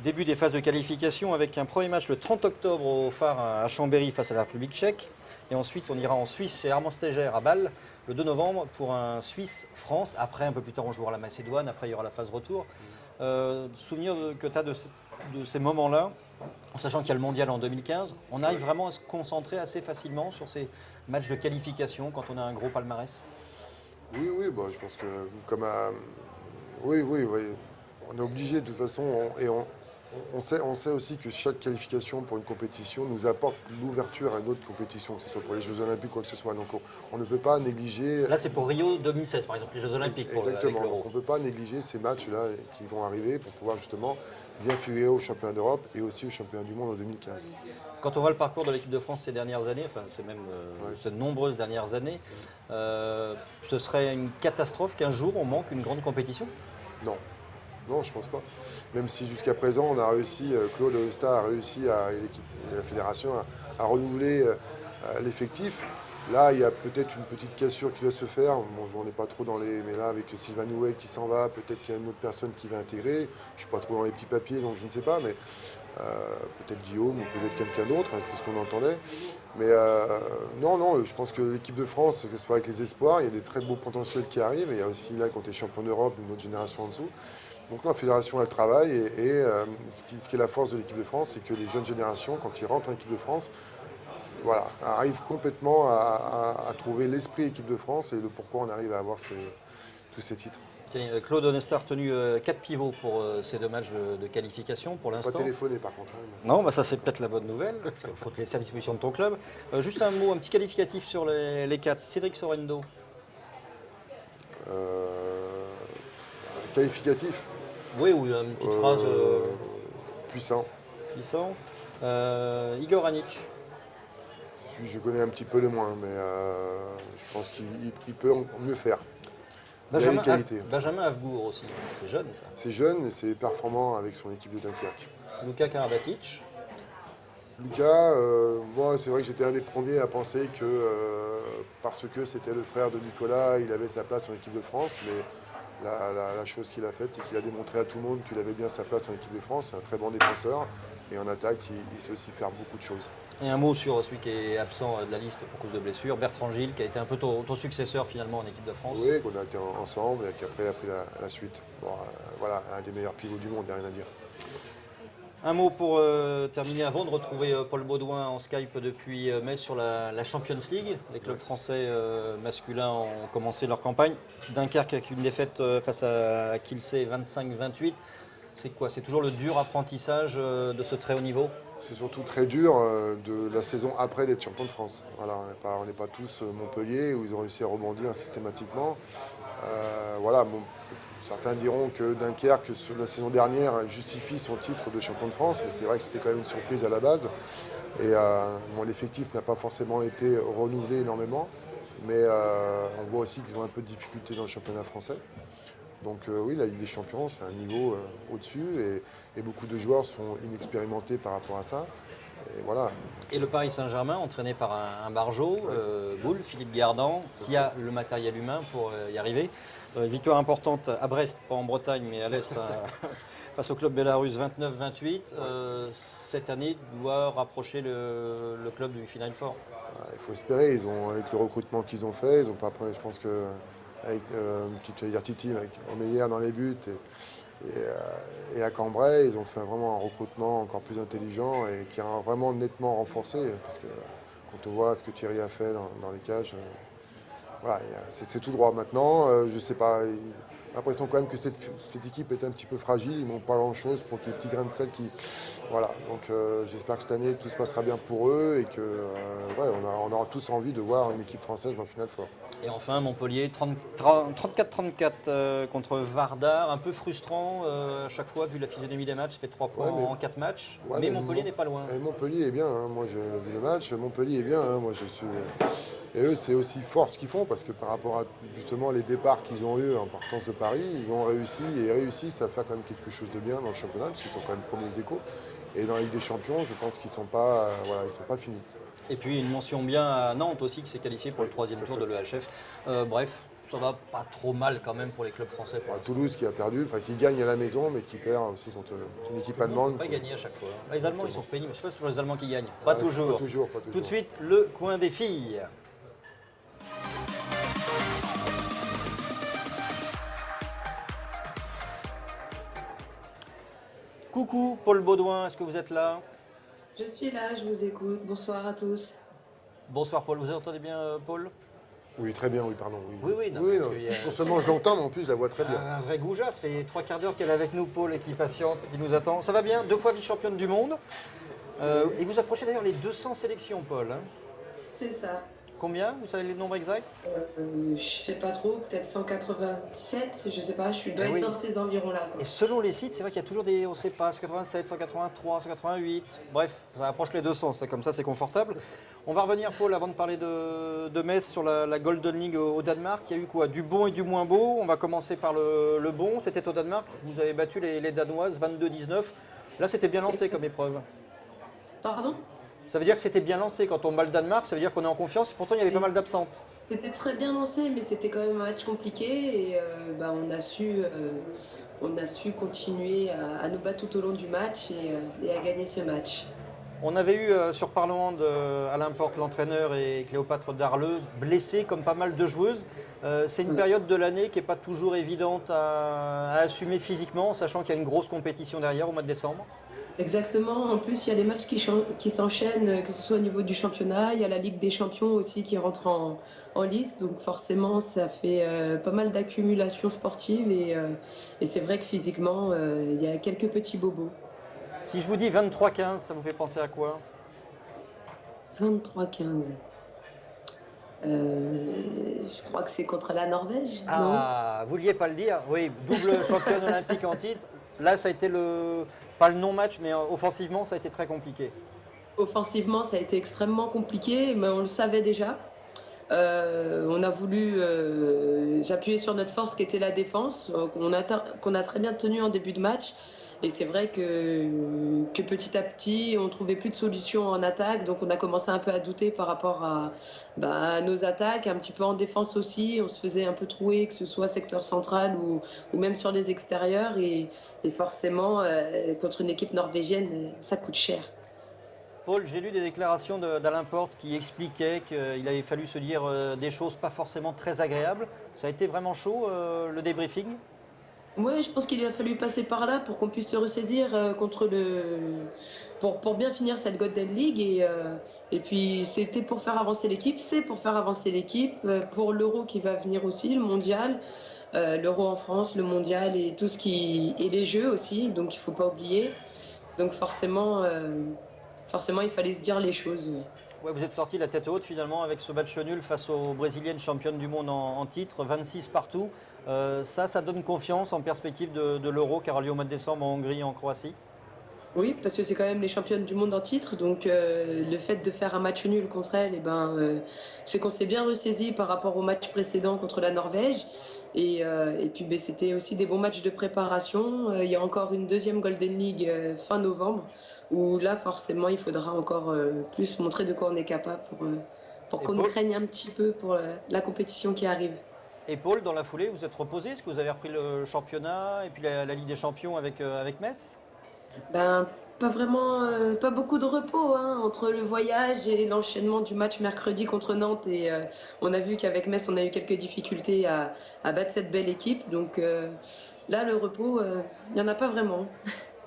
[SPEAKER 2] Début des phases de qualification avec un premier match le 30 octobre au Phare à Chambéry face à la République tchèque. Et ensuite, on ira en Suisse chez Armand Stégère à Bâle le 2 novembre pour un Suisse-France. Après, un peu plus tard, on jouera la Macédoine. Après, il y aura la phase retour. Souvenir que tu as de ces moments-là, en sachant qu'il y a le mondial en 2015, on arrive vraiment à se concentrer assez facilement sur ces matchs de qualification quand on a un gros palmarès?
[SPEAKER 3] Oui, oui, bah, je pense que comme oui, oui, oui, on est obligé de toute façon, on sait aussi que chaque qualification pour une compétition nous apporte l'ouverture à une autre compétition, que ce soit pour les Jeux Olympiques ou quoi que ce soit. Donc on ne peut pas négliger.
[SPEAKER 2] Là, c'est pour Rio 2016, par exemple, les Jeux Olympiques.
[SPEAKER 3] Exactement.
[SPEAKER 2] Avec
[SPEAKER 3] Donc on ne peut pas négliger ces matchs-là qui vont arriver pour pouvoir justement bien figurer au championnat d'Europe et aussi au championnat du monde en 2015.
[SPEAKER 2] Quand on voit le parcours de l'équipe de France ces dernières années, enfin c'est même ces nombreuses dernières années, ce serait une catastrophe qu'un jour on manque une grande compétition?
[SPEAKER 3] Non. Non, je pense pas. Même si jusqu'à présent, on a réussi, Claude Onesta a réussi, et la fédération, à renouveler l'effectif. Là, il y a peut-être une petite cassure qui doit se faire. Bon, je n'en ai pas trop dans les... Mais là, avec Sylvain Nouet qui s'en va, peut-être qu'il y a une autre personne qui va intégrer. Je ne suis pas trop dans les petits papiers, donc je ne sais pas. Mais peut-être Guillaume ou peut-être quelqu'un d'autre, hein, puisqu'on entendait. Mais non, je pense que l'équipe de France, que ce soit avec les espoirs, il y a des très beaux potentiels qui arrivent. Et il y a aussi, là, quand tu es champion d'Europe, une autre génération en dessous. Donc la fédération, elle travaille et ce qui est la force de l'équipe de France, c'est que les jeunes générations, quand ils rentrent en équipe de France, voilà, arrivent complètement à trouver l'esprit équipe de France et le pourquoi on arrive à avoir tous ces titres.
[SPEAKER 2] Claude Onesta a retenu 4 pivots pour ces 2 matchs de qualification pour l'instant.
[SPEAKER 3] Pas téléphoner par contre. Hein,
[SPEAKER 2] non, bah ça c'est peut-être la bonne nouvelle, parce qu'il faut te laisser à disposition de ton club. Juste un mot, un petit qualificatif sur les 4. Cédric Sorendo.
[SPEAKER 3] Qualificatif.
[SPEAKER 2] Oui, ou une petite phrase
[SPEAKER 3] puissant.
[SPEAKER 2] Igor Anic.
[SPEAKER 3] C'est celui que je connais un petit peu le moins, mais je pense qu'il peut mieux faire.
[SPEAKER 2] Benjamin Avgour aussi, c'est jeune ça.
[SPEAKER 3] C'est jeune et c'est performant avec son équipe de Dunkerque.
[SPEAKER 2] Luka Karabatic.
[SPEAKER 3] Luka, moi c'est vrai que j'étais un des premiers à penser que parce que c'était le frère de Nicolas, il avait sa place en équipe de France, mais la chose qu'il a faite, c'est qu'il a démontré à tout le monde qu'il avait bien sa place en équipe de France. C'est un très bon défenseur et en attaque, il sait aussi faire beaucoup de choses.
[SPEAKER 2] Et un mot sur celui qui est absent de la liste pour cause de blessure, Bertrand Gilles, qui a été un peu ton successeur finalement en équipe de France.
[SPEAKER 3] Oui, qu'on a été ensemble et qui après a pris la suite. Bon, voilà, un des meilleurs pivots du monde, il n'y a rien à dire.
[SPEAKER 2] Un mot pour terminer avant de retrouver Paul Baudouin en Skype depuis mai sur la Champions League. Les clubs français masculins ont commencé leur campagne. Dunkerque avec une défaite face à Kielce 25-28. C'est quoi? C'est toujours le dur apprentissage de ce très haut niveau?
[SPEAKER 3] C'est surtout très dur de la saison après d'être champion de France. Voilà, on n'est pas tous Montpellier où ils ont réussi à rebondir systématiquement. Voilà, bon, certains diront que Dunkerque, la saison dernière, justifie son titre de champion de France, mais c'est vrai que c'était quand même une surprise à la base. Et l'effectif n'a pas forcément été renouvelé énormément, mais on voit aussi qu'ils ont un peu de difficulté dans le championnat français. Donc oui, la Ligue des Champions, c'est un niveau au-dessus et beaucoup de joueurs sont inexpérimentés par rapport à ça. Et voilà.
[SPEAKER 2] Et le Paris Saint-Germain, entraîné par un Barjot, Boule, Philippe Gardan, qui a le matériel humain pour y arriver. Victoire importante à Brest, pas en Bretagne, mais à l'Est, face au club bélarus 29-28. Cette année doit rapprocher le club du Final Four.
[SPEAKER 3] Il faut espérer, avec le recrutement qu'ils ont fait, ils n'ont pas pris, je pense que avec Titi, avec Omeyer dans les buts et à Cambrai, ils ont fait vraiment un recrutement encore plus intelligent et qui a vraiment nettement renforcé parce que quand on voit ce que Thierry a fait dans les cages, voilà, c'est tout droit maintenant. Je ne sais pas, j'ai l'impression quand même que cette équipe est un petit peu fragile, ils n'ont pas grand chose pour les petits grains de sel qui... Voilà, donc j'espère que cette année tout se passera bien pour eux et que on aura tous envie de voir une équipe française dans le Final Four.
[SPEAKER 2] Et enfin, Montpellier, 34-34 contre Vardar, un peu frustrant à chaque fois, vu la physionomie des matchs, ça fait 3 points en 4 matchs, mais Montpellier n'est pas loin.
[SPEAKER 3] Et Montpellier est bien, hein. Moi j'ai vu le match, Montpellier est bien, hein. Moi je suis... Et eux, c'est aussi fort ce qu'ils font, parce que par rapport à justement les départs qu'ils ont eu en partance de Paris, ils ont réussi et réussissent à faire quand même quelque chose de bien dans le championnat, parce qu'ils sont quand même premiers ex-aequo. Et dans la Ligue des Champions, je pense qu'ils ne sont pas finis.
[SPEAKER 2] Et puis une mention bien à Nantes aussi qui s'est qualifiée pour le 3e tour de l'EHF. Bref, ça va pas trop mal quand même pour les clubs français. Pour
[SPEAKER 3] Toulouse qui a perdu, enfin qui gagne à la maison, mais qui perd aussi contre une équipe allemande.
[SPEAKER 2] Ils ne pas gagner à chaque fois. Les Allemands, ils sont pénibles. Je ne sais pas si c'est toujours les Allemands qui gagnent. Pas toujours.
[SPEAKER 3] Pas toujours, pas toujours.
[SPEAKER 2] Tout de suite, le coin des filles. Coucou, Paul Baudouin, est-ce que vous êtes là?
[SPEAKER 8] Je suis là, je vous écoute. Bonsoir à tous.
[SPEAKER 2] Bonsoir Paul, vous entendez bien Paul?
[SPEAKER 3] Oui, très bien, oui, pardon.
[SPEAKER 2] Oui, non,
[SPEAKER 3] Oui,
[SPEAKER 2] parce
[SPEAKER 3] non.
[SPEAKER 2] qu'il y a-
[SPEAKER 3] Non seulement je l'entends, mais en plus je la vois très bien.
[SPEAKER 2] Un vrai goujat, ça fait 3 quarts d'heure qu'elle est avec nous, Paul, et qui patiente, qui nous attend. Ça va bien? 2 fois vice-championne du monde. Et vous approchez d'ailleurs les 200 sélections, Paul. Hein.
[SPEAKER 8] C'est ça.
[SPEAKER 2] Combien? Vous savez les nombres exacts?
[SPEAKER 8] Je sais pas trop, peut-être 197, je sais pas, je dois
[SPEAKER 2] Eh
[SPEAKER 8] être
[SPEAKER 2] oui.
[SPEAKER 8] dans ces environs-là.
[SPEAKER 2] Et selon les sites, c'est vrai qu'il y a toujours des, on ne sait pas, 187, 183, 188. Bref, ça approche les 200, c'est comme ça, c'est confortable. On va revenir, Paul, avant de parler de Metz sur la Golden League au Danemark. Il y a eu quoi? Du bon et du moins beau. On va commencer par le bon. C'était au Danemark. Vous avez battu les Danoises 22-19. Là, c'était bien lancé comme épreuve.
[SPEAKER 8] Pardon?
[SPEAKER 2] Ça veut dire que c'était bien lancé. Quand on bat le Danemark, ça veut dire qu'on est en confiance. Pourtant, il y avait pas mal d'absentes.
[SPEAKER 8] C'était très bien lancé, mais c'était quand même un match compliqué et on a su continuer à nous battre tout au long du match et à gagner ce match.
[SPEAKER 2] On avait eu sur Parlement Alain Porte, l'entraîneur, et Cléopâtre Darleux, blessés comme pas mal de joueuses. C'est une période de l'année qui n'est pas toujours évidente à assumer physiquement, sachant qu'il y a une grosse compétition derrière au mois de décembre.
[SPEAKER 8] Exactement, en plus il y a les matchs qui s'enchaînent, que ce soit au niveau du championnat, il y a la Ligue des Champions aussi qui rentre en liste, donc forcément ça fait pas mal d'accumulation sportive et c'est vrai que physiquement il y a quelques petits bobos.
[SPEAKER 2] Si je vous dis 23-15, ça vous fait penser à quoi?
[SPEAKER 8] 23-15. Je crois que c'est contre la Norvège, non?
[SPEAKER 2] Ah, vous vouliez pas le dire? Oui, double championne olympique en titre. Là, ça a été pas le non-match, mais offensivement, ça a été très compliqué.
[SPEAKER 8] Offensivement, ça a été extrêmement compliqué, mais on le savait déjà. On a voulu appuyer sur notre force qui était la défense, qu'on a très bien tenu en début de match. Et c'est vrai que petit à petit, on ne trouvait plus de solution en attaque. Donc on a commencé un peu à douter par rapport à nos attaques, un petit peu en défense aussi. On se faisait un peu trouer, que ce soit secteur central ou même sur les extérieurs. Et forcément, contre une équipe norvégienne, ça coûte cher.
[SPEAKER 2] Paul, j'ai lu des déclarations d'Alain Porte qui expliquaient qu'il avait fallu se dire des choses pas forcément très agréables. Ça a été vraiment chaud, le débriefing?
[SPEAKER 8] Oui, je pense qu'il a fallu passer par là pour qu'on puisse se ressaisir pour bien finir cette Golden League. Et puis c'était pour faire avancer l'équipe, c'est pour faire avancer l'équipe, pour l'Euro qui va venir aussi, le mondial, l'Euro en France, le mondial et tout et les Jeux aussi, donc il ne faut pas oublier. Donc forcément, il fallait se dire les choses. Oui.
[SPEAKER 2] Ouais, vous êtes sorti la tête haute finalement avec ce match nul face aux Brésiliennes championnes du monde en titre, 26 partout. Ça donne confiance en perspective de l'Euro qui aura lieu au mois de décembre en Hongrie et en Croatie?
[SPEAKER 8] Oui, parce que c'est quand même les championnes du monde en titre, donc le fait de faire un match nul contre elles, c'est qu'on s'est bien ressaisi par rapport au match précédent contre la Norvège. Et puis c'était aussi des bons matchs de préparation. Il y a encore une deuxième Golden League fin novembre, où là forcément il faudra encore plus montrer de quoi on est capable pour qu'on nous craigne un petit peu pour la compétition qui arrive.
[SPEAKER 2] Et Paul, dans la foulée, vous êtes reposé? Est-ce que vous avez repris le championnat et puis la Ligue des Champions avec Metz?
[SPEAKER 8] Pas vraiment, pas beaucoup de repos hein, entre le voyage et l'enchaînement du match mercredi contre Nantes. Et on a vu qu'avec Metz, on a eu quelques difficultés à battre cette belle équipe. Donc là, le repos, il n'y en a pas vraiment.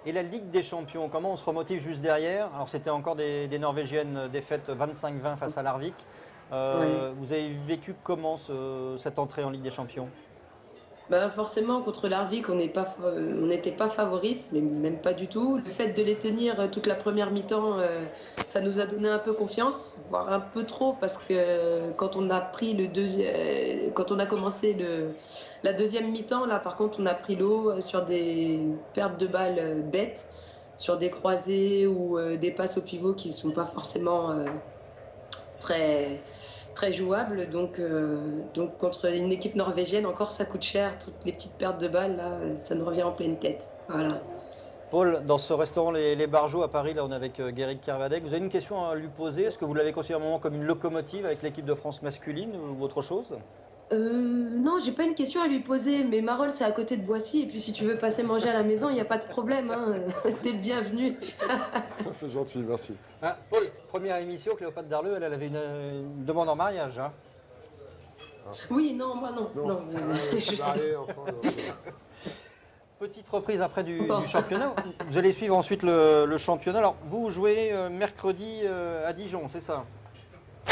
[SPEAKER 2] Et la Ligue des Champions, comment on se remotive juste derrière? Alors c'était encore des Norvégiennes défaites 25-20 face à Larvik.
[SPEAKER 8] Oui.
[SPEAKER 2] Vous avez vécu comment cette entrée en Ligue des Champions?
[SPEAKER 8] Forcément, contre Larvik, on n'était pas favorite, mais même pas du tout. Le fait de les tenir toute la première mi-temps, ça nous a donné un peu confiance, voire un peu trop, parce que quand on a commencé la deuxième mi-temps, là, par contre, on a pris l'eau sur des pertes de balles bêtes, sur des croisés ou des passes au pivot qui ne sont pas forcément très jouable, donc contre une équipe norvégienne, encore ça coûte cher, toutes les petites pertes de balles, là, ça nous revient en pleine tête. Voilà.
[SPEAKER 2] Paul, dans ce restaurant Les Barjots à Paris, là on est avec Guéric Kervadec, vous avez une question à lui poser? Est-ce que vous l'avez considéré à un moment comme une locomotive avec l'équipe de France masculine ou autre chose?
[SPEAKER 8] Non, j'ai pas une question à lui poser, mais Marolles, c'est à côté de Boissy, et puis si tu veux passer manger à la maison, il n'y a pas de problème, hein. T'es le bienvenu.
[SPEAKER 3] C'est gentil, merci.
[SPEAKER 2] Ah, Paul, première émission, Cléopâtre Darleux, elle avait une demande en mariage. Hein.
[SPEAKER 8] Oui, non, moi non. non,
[SPEAKER 3] Je suis marié, enfin. donc,
[SPEAKER 2] Petite reprise après du
[SPEAKER 8] Bon.
[SPEAKER 2] championnat. Vous allez suivre ensuite le championnat. Alors, vous jouez mercredi à Dijon, c'est ça?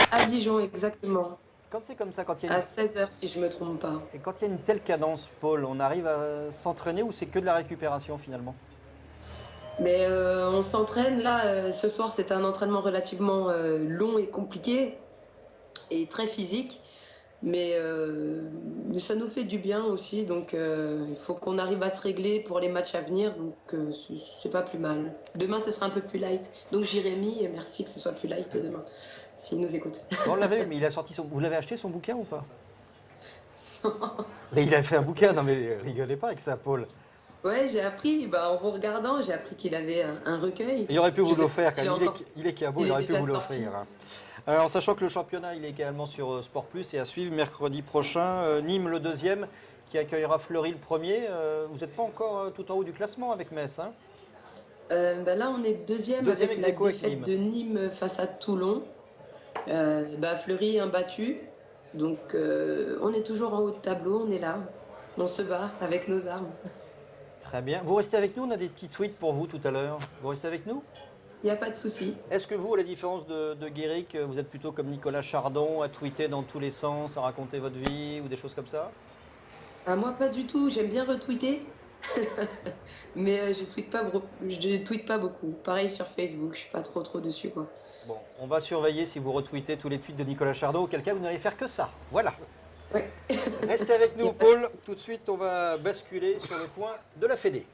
[SPEAKER 8] À Dijon, exactement.
[SPEAKER 2] Quand c'est comme ça, quand il y a
[SPEAKER 8] À
[SPEAKER 2] une...
[SPEAKER 8] 16h, si je me trompe pas.
[SPEAKER 2] Et quand il y a une telle cadence, Paul, on arrive à s'entraîner ou c'est que de la récupération finalement?
[SPEAKER 8] Mais on s'entraîne. Là, ce soir, c'était un entraînement relativement long et compliqué et très physique. Mais ça nous fait du bien aussi. Donc, il faut qu'on arrive à se régler pour les matchs à venir. Donc, c'est pas plus mal. Demain, ce sera un peu plus light. Donc, Jérémy, merci que ce soit plus light demain, s'il nous écoute.
[SPEAKER 2] On l'avait eu, mais il a sorti son... Vous l'avez acheté son bouquin ou pas? Mais il a fait un bouquin, non mais rigolez pas avec ça, Paul.
[SPEAKER 8] Ouais, j'ai appris, bah, en vous regardant, j'ai appris qu'il avait un recueil.
[SPEAKER 2] Il aurait pu vous
[SPEAKER 8] Je sais
[SPEAKER 2] l'offrir
[SPEAKER 8] pas
[SPEAKER 2] quand
[SPEAKER 8] s'il
[SPEAKER 2] même.
[SPEAKER 8] est encore-
[SPEAKER 2] Il est cabot,
[SPEAKER 8] il
[SPEAKER 2] il
[SPEAKER 8] est
[SPEAKER 2] aurait pu
[SPEAKER 8] déjà
[SPEAKER 2] vous l'offrir.
[SPEAKER 8] sorti.
[SPEAKER 2] Hein. Alors, en sachant que le championnat, il est également sur Sport Plus et à suivre mercredi prochain. Nîmes le deuxième qui accueillera Fleury le premier. Vous n'êtes pas encore tout en haut du classement avec Metz. Hein?
[SPEAKER 8] Bah là, on est deuxième
[SPEAKER 2] Deuxième
[SPEAKER 8] avec
[SPEAKER 2] ex
[SPEAKER 8] la
[SPEAKER 2] aequo avec
[SPEAKER 8] défaite de Nîmes face à Toulon. Bah, Fleury imbattu. Donc, on est toujours en haut de tableau, on est là. On se bat avec nos armes.
[SPEAKER 2] Très bien. Vous restez avec nous, on a des petits tweets pour vous tout à l'heure. Vous restez avec nous?
[SPEAKER 8] Il n'y a pas de souci.
[SPEAKER 2] Est-ce que vous, à la différence de Guéric, vous êtes plutôt comme Nicolas Chardon, à tweeter dans tous les sens, à raconter votre vie ou des choses comme ça?
[SPEAKER 8] Ah, moi, pas du tout. J'aime bien retweeter. Mais je tweete pas beaucoup. Pareil sur Facebook, je suis pas trop dessus, quoi.
[SPEAKER 2] Bon, on va surveiller si vous retweetez tous les tweets de Nicolas Chardon, auquel cas vous n'allez faire que ça. Voilà.
[SPEAKER 8] Ouais.
[SPEAKER 2] Restez avec nous, Paul. Tout de suite, on va basculer sur le coin de la Fédé.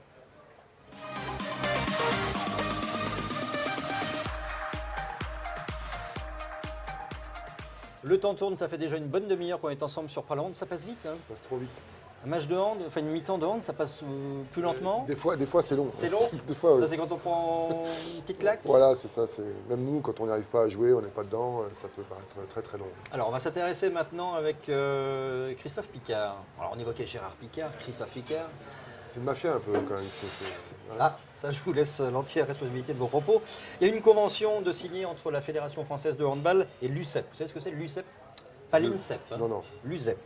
[SPEAKER 2] Le temps tourne, ça fait déjà une bonne demi-heure qu'on est ensemble sur Parlant. Ça passe vite. Hein.
[SPEAKER 3] ça passe trop vite.
[SPEAKER 2] Un match de hand, enfin une mi-temps de hand, ça passe plus lentement.
[SPEAKER 3] Des fois c'est long.
[SPEAKER 2] C'est long.
[SPEAKER 3] Des fois, oui.
[SPEAKER 2] Ça, c'est quand on prend une petite claque.
[SPEAKER 3] Voilà, c'est ça. Même nous, quand on n'arrive pas à jouer, on n'est pas dedans, ça peut paraître très très long.
[SPEAKER 2] Alors, on va s'intéresser maintenant avec Christophe Picard. Alors, on évoquait Gérard Picard, Christophe Picard.
[SPEAKER 3] C'est une mafia un peu quand même. Ouais.
[SPEAKER 2] Ah, ça, je vous laisse l'entière responsabilité de vos propos. Il y a une convention de signer entre la Fédération française de handball et l'USEP. Vous savez ce que c'est l'USEP? Pas l'INSEP. Hein.
[SPEAKER 3] Non.
[SPEAKER 2] L'USEP.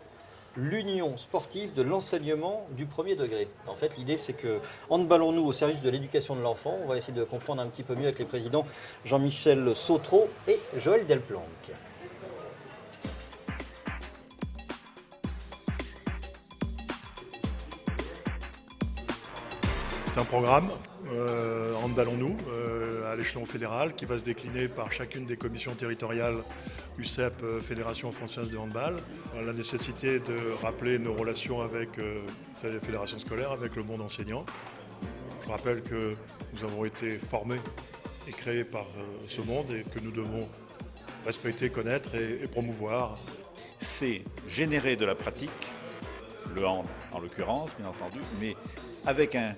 [SPEAKER 2] L'Union sportive de l'enseignement du premier degré. En fait, l'idée, c'est que handballons-nous au service de l'éducation de l'enfant. On va essayer de comprendre un petit peu mieux avec les présidents Jean-Michel Sautreau et Joël Delplanque.
[SPEAKER 9] C'est un programme, handballons-nous, à l'échelon fédéral, qui va se décliner par chacune des commissions territoriales UCEP, Fédération française de handball. La nécessité de rappeler nos relations avec les fédérations scolaires, avec le monde enseignant. Je rappelle que nous avons été formés et créés par ce monde et que nous devons respecter, connaître et promouvoir.
[SPEAKER 10] C'est générer de la pratique, le hand en l'occurrence, bien entendu, mais avec un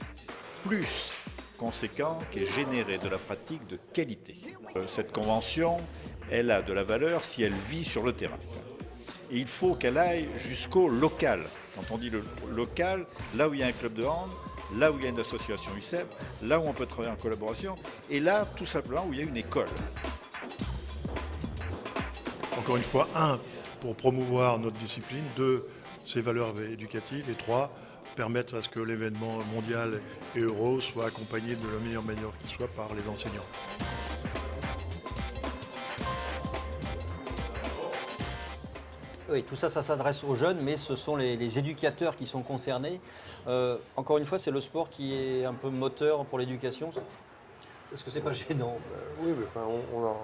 [SPEAKER 10] plus conséquent qui est générer de la pratique de qualité. Cette convention, elle a de la valeur si elle vit sur le terrain. Et il faut qu'elle aille jusqu'au local. Quand on dit le local, là où il y a un club de hand, là où il y a une association UCEP, là où on peut travailler en collaboration, et là, tout simplement, où il y a une école.
[SPEAKER 9] Encore une fois, 1, pour promouvoir notre discipline, 2, ses valeurs éducatives, et 3, permettre à ce que l'événement mondial et euro soit accompagné de la meilleure manière qu'il soit par les enseignants.
[SPEAKER 2] Oui, tout ça, ça s'adresse aux jeunes, mais ce sont les éducateurs qui sont concernés. Encore une fois, c'est le sport qui est un peu moteur pour l'éducation. Est-ce que c'est pas gênant?
[SPEAKER 3] Oui, mais enfin, on a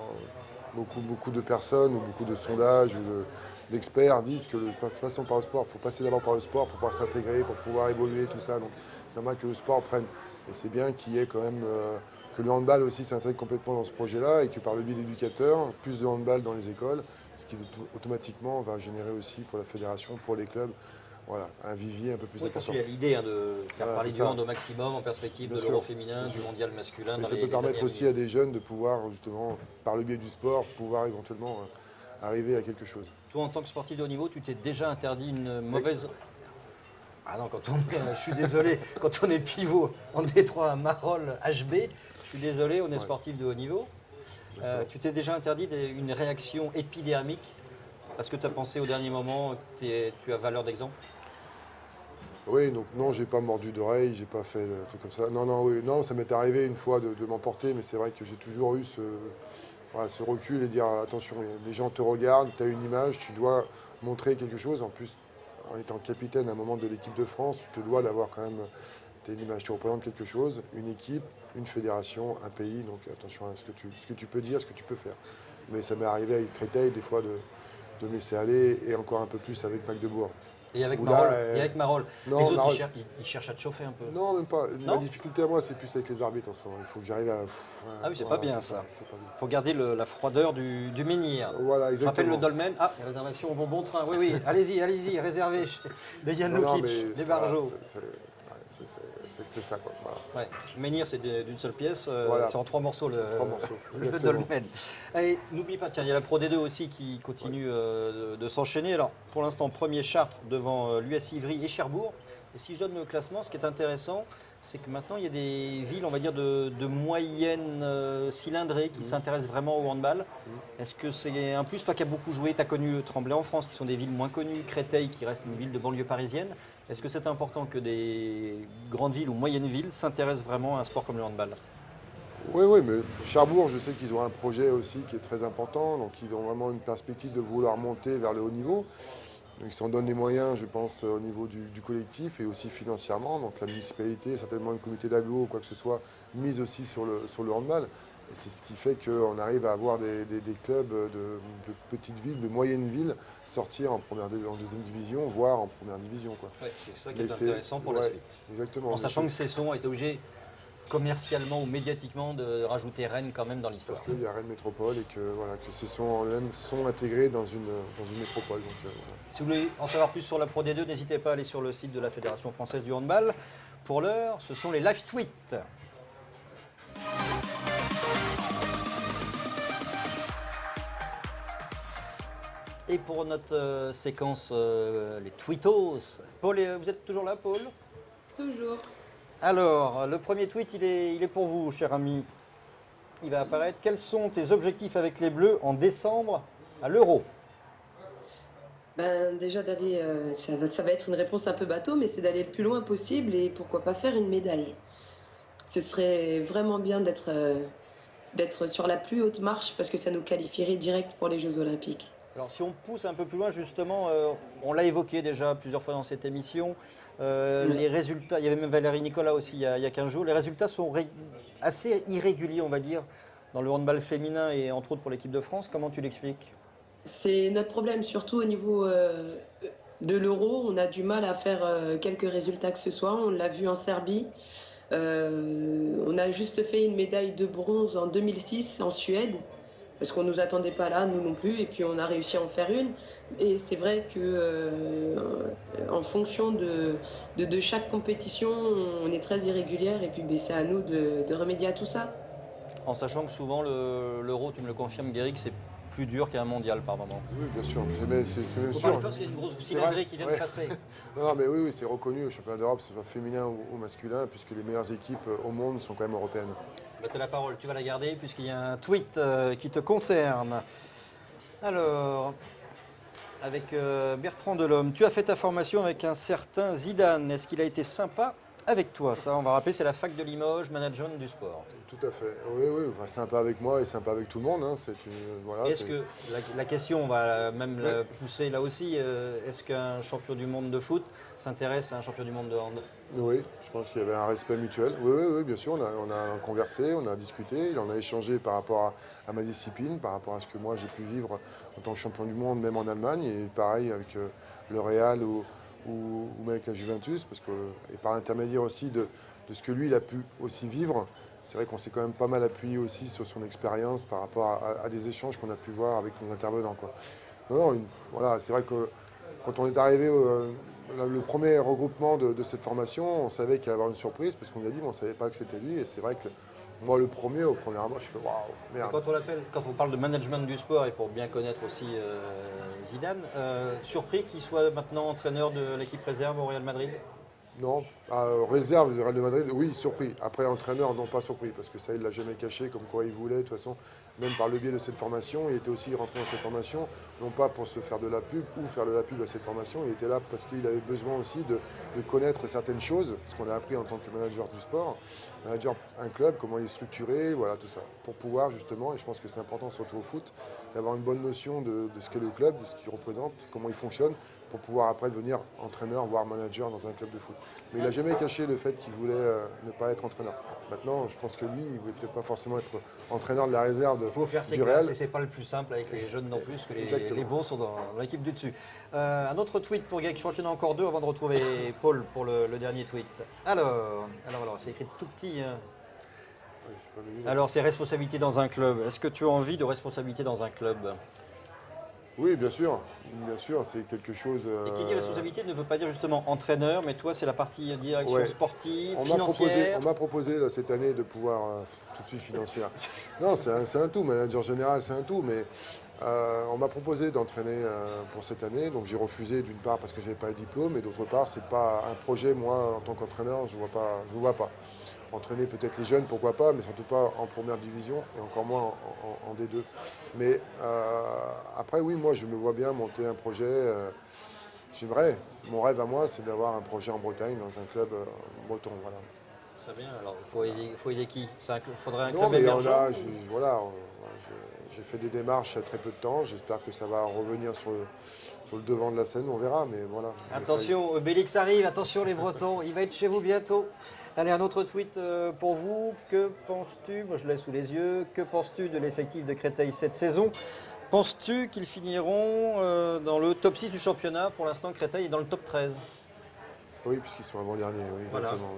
[SPEAKER 3] beaucoup de personnes ou beaucoup de sondages ou d'experts disent que passons par le sport, il faut passer d'abord par le sport pour pouvoir s'intégrer, pour pouvoir évoluer, tout ça. Donc c'est normal que le sport prenne. Et c'est bien qu'il y ait quand même que le handball aussi s'intègre complètement dans ce projet-là et que par le biais d'éducateurs, plus de handball dans les écoles, ce qui automatiquement va générer aussi pour la fédération, pour les clubs, voilà, un vivier un peu plus
[SPEAKER 2] Oui, parce
[SPEAKER 3] important.
[SPEAKER 2] qu'il y a l'idée de faire
[SPEAKER 3] Voilà,
[SPEAKER 2] parler
[SPEAKER 3] c'est
[SPEAKER 2] du
[SPEAKER 3] ça.
[SPEAKER 2] hand au maximum en perspective
[SPEAKER 3] Bien
[SPEAKER 2] de
[SPEAKER 3] sûr,
[SPEAKER 2] l'euro féminin,
[SPEAKER 3] bien
[SPEAKER 2] du
[SPEAKER 3] sûr.
[SPEAKER 2] mondial masculin.
[SPEAKER 3] Mais
[SPEAKER 2] dans
[SPEAKER 3] ça
[SPEAKER 2] les
[SPEAKER 3] peut permettre
[SPEAKER 2] années à
[SPEAKER 3] aussi
[SPEAKER 2] venir.
[SPEAKER 3] à des jeunes de pouvoir justement, par le biais du sport, pouvoir éventuellement arriver à quelque chose.
[SPEAKER 2] Toi, en tant que sportif de haut niveau, tu t'es déjà interdit une mauvaise... Ah non, je suis désolé, quand on est pivot en D3 à Marolles HB, je suis désolé, on est sportif de haut niveau. Tu t'es déjà interdit une réaction épidermique parce que tu as pensé au dernier moment que tu as valeur d'exemple?
[SPEAKER 3] Oui, donc non, j'ai pas mordu d'oreille, j'ai pas fait de trucs comme ça. Non, ça m'est arrivé une fois de m'emporter, mais c'est vrai que j'ai toujours eu ce recul et dire attention, les gens te regardent, tu as une image, tu dois montrer quelque chose. En plus, en étant capitaine à un moment de l'équipe de France, tu te dois d'avoir quand même une image, tu représentes quelque chose, une équipe, une fédération, un pays, donc attention à ce que tu peux dire, ce que tu peux faire. Mais ça m'est arrivé avec Créteil des fois de me laisser aller et encore un peu plus avec Magdebourg.
[SPEAKER 2] Et avec Marolles.
[SPEAKER 3] Non,
[SPEAKER 2] les autres,
[SPEAKER 3] Marolles.
[SPEAKER 2] ils cherchent à te chauffer un peu.
[SPEAKER 3] Non, même pas.
[SPEAKER 2] Non,
[SPEAKER 3] la difficulté à moi, c'est plus avec les arbitres en ce moment. Il faut que j'arrive à...
[SPEAKER 2] Ah oui, c'est pas bien ça. Il faut garder la froideur du menhir.
[SPEAKER 3] Voilà,
[SPEAKER 2] Je rappelle
[SPEAKER 3] exactement.
[SPEAKER 2] le dolmen. Ah, les réservations au bon train. Oui, allez-y, réservez. Des Jan Lukic, des Barjots.
[SPEAKER 3] C'est ça, quoi. Voilà.
[SPEAKER 2] Ouais. Le menhir, c'est d'une seule pièce.
[SPEAKER 3] Voilà.
[SPEAKER 2] C'est en 3 morceaux le
[SPEAKER 3] Exactement.
[SPEAKER 2] dolmen. Et n'oublie pas, tiens, il y a la Pro D2 aussi qui continue de s'enchaîner. Alors, pour l'instant, premier Chartres devant l'US Ivry et Cherbourg. Et si je donne le classement, ce qui est intéressant, c'est que maintenant, il y a des villes, on va dire, de moyenne cylindrée qui s'intéressent vraiment au handball. Est-ce que c'est un plus, toi qui as beaucoup joué, tu as connu Tremblay en France, qui sont des villes moins connues, Créteil, qui reste une ville de banlieue parisienne. Est-ce que c'est important que des grandes villes ou moyennes villes s'intéressent vraiment à un sport comme le handball?
[SPEAKER 3] Oui, mais Cherbourg, je sais qu'ils ont un projet aussi qui est très important. Donc, ils ont vraiment une perspective de vouloir monter vers le haut niveau. Donc, ils s'en donnent les moyens, je pense, au niveau du collectif et aussi financièrement. Donc, la municipalité, certainement le comité d'agglo ou quoi que ce soit, mise aussi sur le handball. Et c'est ce qui fait qu'on arrive à avoir des clubs de petites villes, de moyennes villes, sortir en deuxième division, voire en première division, quoi.
[SPEAKER 2] Ouais, c'est ça qui est intéressant pour la suite.
[SPEAKER 3] Exactement.
[SPEAKER 2] En sachant que Cesson est obligé commercialement ou médiatiquement de rajouter Rennes quand même dans l'histoire.
[SPEAKER 3] Parce qu'il y a Rennes Métropole et que Cesson en eux-mêmes sont intégrés dans une métropole. Donc, voilà.
[SPEAKER 2] Si vous voulez en savoir plus sur la Pro D2, n'hésitez pas à aller sur le site de la Fédération française du handball. Pour l'heure, ce sont les live tweets. Et pour notre séquence, les tweetos, Paul, vous êtes toujours là, Paul?
[SPEAKER 8] Toujours.
[SPEAKER 2] Alors, le premier tweet, il est pour vous, cher ami. Il va apparaître. Quels sont tes objectifs avec les Bleus en décembre à l'Euro?
[SPEAKER 8] Déjà d'aller, ça va être une réponse un peu bateau, mais c'est d'aller le plus loin possible et pourquoi pas faire une médaille. Ce serait vraiment bien d'être sur la plus haute marche parce que ça nous qualifierait direct pour les Jeux Olympiques.
[SPEAKER 2] Alors si on pousse un peu plus loin, justement, on l'a évoqué déjà plusieurs fois dans cette émission, les résultats, il y avait même Valérie Nicolas aussi il y a 15 jours, les résultats sont assez irréguliers, on va dire, dans le handball féminin et entre autres pour l'équipe de France. Comment tu l'expliques?
[SPEAKER 8] C'est notre problème, surtout au niveau de l'Euro. On a du mal à faire quelques résultats que ce soit. On l'a vu en Serbie. On a juste fait une médaille de bronze en 2006 en Suède, parce qu'on ne nous attendait pas là, nous non plus, et puis on a réussi à en faire une. Et c'est vrai que en fonction de chaque compétition, on est très irrégulière, et puis c'est à nous de remédier à tout ça.
[SPEAKER 2] En sachant que souvent l'Euro, tu me le confirmes, Guéric, c'est plus dur qu'un mondial par moment.
[SPEAKER 3] Oui, bien sûr, c'est même sûr.
[SPEAKER 2] Parce qu'il y a une grosse cylindrée qui vient de passer.
[SPEAKER 3] Non, mais oui, c'est reconnu au championnat d'Europe, ce soit féminin ou masculin, puisque les meilleures équipes au monde sont quand même européennes.
[SPEAKER 2] Bah, tu as la parole, tu vas la garder puisqu'il y a un tweet qui te concerne. Alors, avec Bertrand Delhomme, tu as fait ta formation avec un certain Zidane. Est-ce qu'il a été sympa avec toi? Ça, on va rappeler, c'est la fac de Limoges, management du sport.
[SPEAKER 3] Tout à fait. Oui, enfin, sympa avec moi et sympa avec tout le monde. Hein.
[SPEAKER 2] Est-ce que, la question, on va même la pousser là aussi, est-ce qu'un champion du monde de foot s'intéresse à un champion du monde de hand?
[SPEAKER 3] Oui, je pense qu'il y avait un respect mutuel. Oui, bien sûr, on a conversé, on a discuté, il en a échangé par rapport à ma discipline, par rapport à ce que moi j'ai pu vivre en tant que champion du monde, même en Allemagne, et pareil avec le Real ou même avec la Juventus, parce que, et par l'intermédiaire aussi de ce que lui il a pu aussi vivre. C'est vrai qu'on s'est quand même pas mal appuyé aussi sur son expérience par rapport à des échanges qu'on a pu voir avec nos intervenants, quoi. Voilà, c'est vrai que quand on est arrivé le premier regroupement de cette formation, on savait qu'il allait y avoir une surprise parce qu'on lui a dit qu'on ne savait pas que c'était lui. Et c'est vrai que Moi, le premier, au premier abord, je fais waouh, merde.
[SPEAKER 2] Quand on parle de management du sport et pour bien connaître aussi Zidane, surpris qu'il soit maintenant entraîneur de l'équipe réserve au Real Madrid?
[SPEAKER 3] Non, réserve du Real de Madrid, oui, surpris. Après, entraîneur, non, pas surpris, parce que ça, il ne l'a jamais caché, comme quoi il voulait, de toute façon, même par le biais de cette formation. Il était aussi rentré dans cette formation, non pas pour se faire de la pub ou faire de la pub à cette formation, il était là parce qu'il avait besoin aussi de connaître certaines choses, ce qu'on a appris en tant que manager du sport, manager un club, comment il est structuré, voilà, tout ça, pour pouvoir justement, et je pense que c'est important surtout au foot, d'avoir une bonne notion de ce qu'est le club, de ce qu'il représente, comment il fonctionne, pour pouvoir après devenir entraîneur, voire manager dans un club de foot. Mais il n'a jamais caché le fait qu'il voulait ne pas être entraîneur. Maintenant, je pense que lui, il ne voulait peut-être pas forcément être entraîneur de la réserve
[SPEAKER 2] Il faut faire ses
[SPEAKER 3] du Real.
[SPEAKER 2] classes et c'est pas le plus simple avec les jeunes non plus, que
[SPEAKER 3] Exactement.
[SPEAKER 2] les bons sont dans l'équipe du dessus. Un autre tweet pour Greg, je crois qu'il y en a encore deux avant de retrouver Paul pour le dernier tweet. Alors, c'est écrit tout petit. Alors, c'est responsabilité dans un club. Est-ce que tu as envie de responsabilité dans un club?
[SPEAKER 3] Oui, bien sûr, c'est quelque chose...
[SPEAKER 2] Et qui dit responsabilité ne veut pas dire justement entraîneur, mais toi, c'est la partie direction
[SPEAKER 3] Ouais.
[SPEAKER 2] sportive,
[SPEAKER 3] On
[SPEAKER 2] financière.
[SPEAKER 3] m'a proposé là, cette année de pouvoir, tout de suite financière. Non, c'est un tout, manager général, c'est un tout, mais on m'a proposé d'entraîner pour cette année, donc j'ai refusé d'une part parce que je n'avais pas de diplôme, et d'autre part, c'est pas un projet, moi, en tant qu'entraîneur, je ne vois pas. Entraîner peut-être les jeunes, pourquoi pas, mais surtout pas en première division et encore moins en D2. Mais après, oui, moi, je me vois bien monter un projet. J'aimerais. Mon rêve à moi, c'est d'avoir un projet en Bretagne, dans un club breton. Voilà.
[SPEAKER 2] Très bien. Alors, il faut aider qui? Il faudrait un
[SPEAKER 3] Non,
[SPEAKER 2] club
[SPEAKER 3] mais
[SPEAKER 2] émergent?
[SPEAKER 3] J'ai fait des démarches il y a très peu de temps. J'espère que ça va revenir sur le devant de la scène. On verra, mais voilà.
[SPEAKER 2] Attention, Bélix arrive. Attention, les Bretons. Il va être chez vous bientôt. Allez, un autre tweet pour vous. Que penses-tu? Moi, je l'ai sous les yeux. Que penses-tu de l'effectif de Créteil cette saison? Penses-tu qu'ils finiront dans le top 6 du championnat? Pour l'instant, Créteil est dans le top 13.
[SPEAKER 3] Oui, puisqu'ils sont avant-derniers, oui,
[SPEAKER 2] Voilà.
[SPEAKER 3] exactement.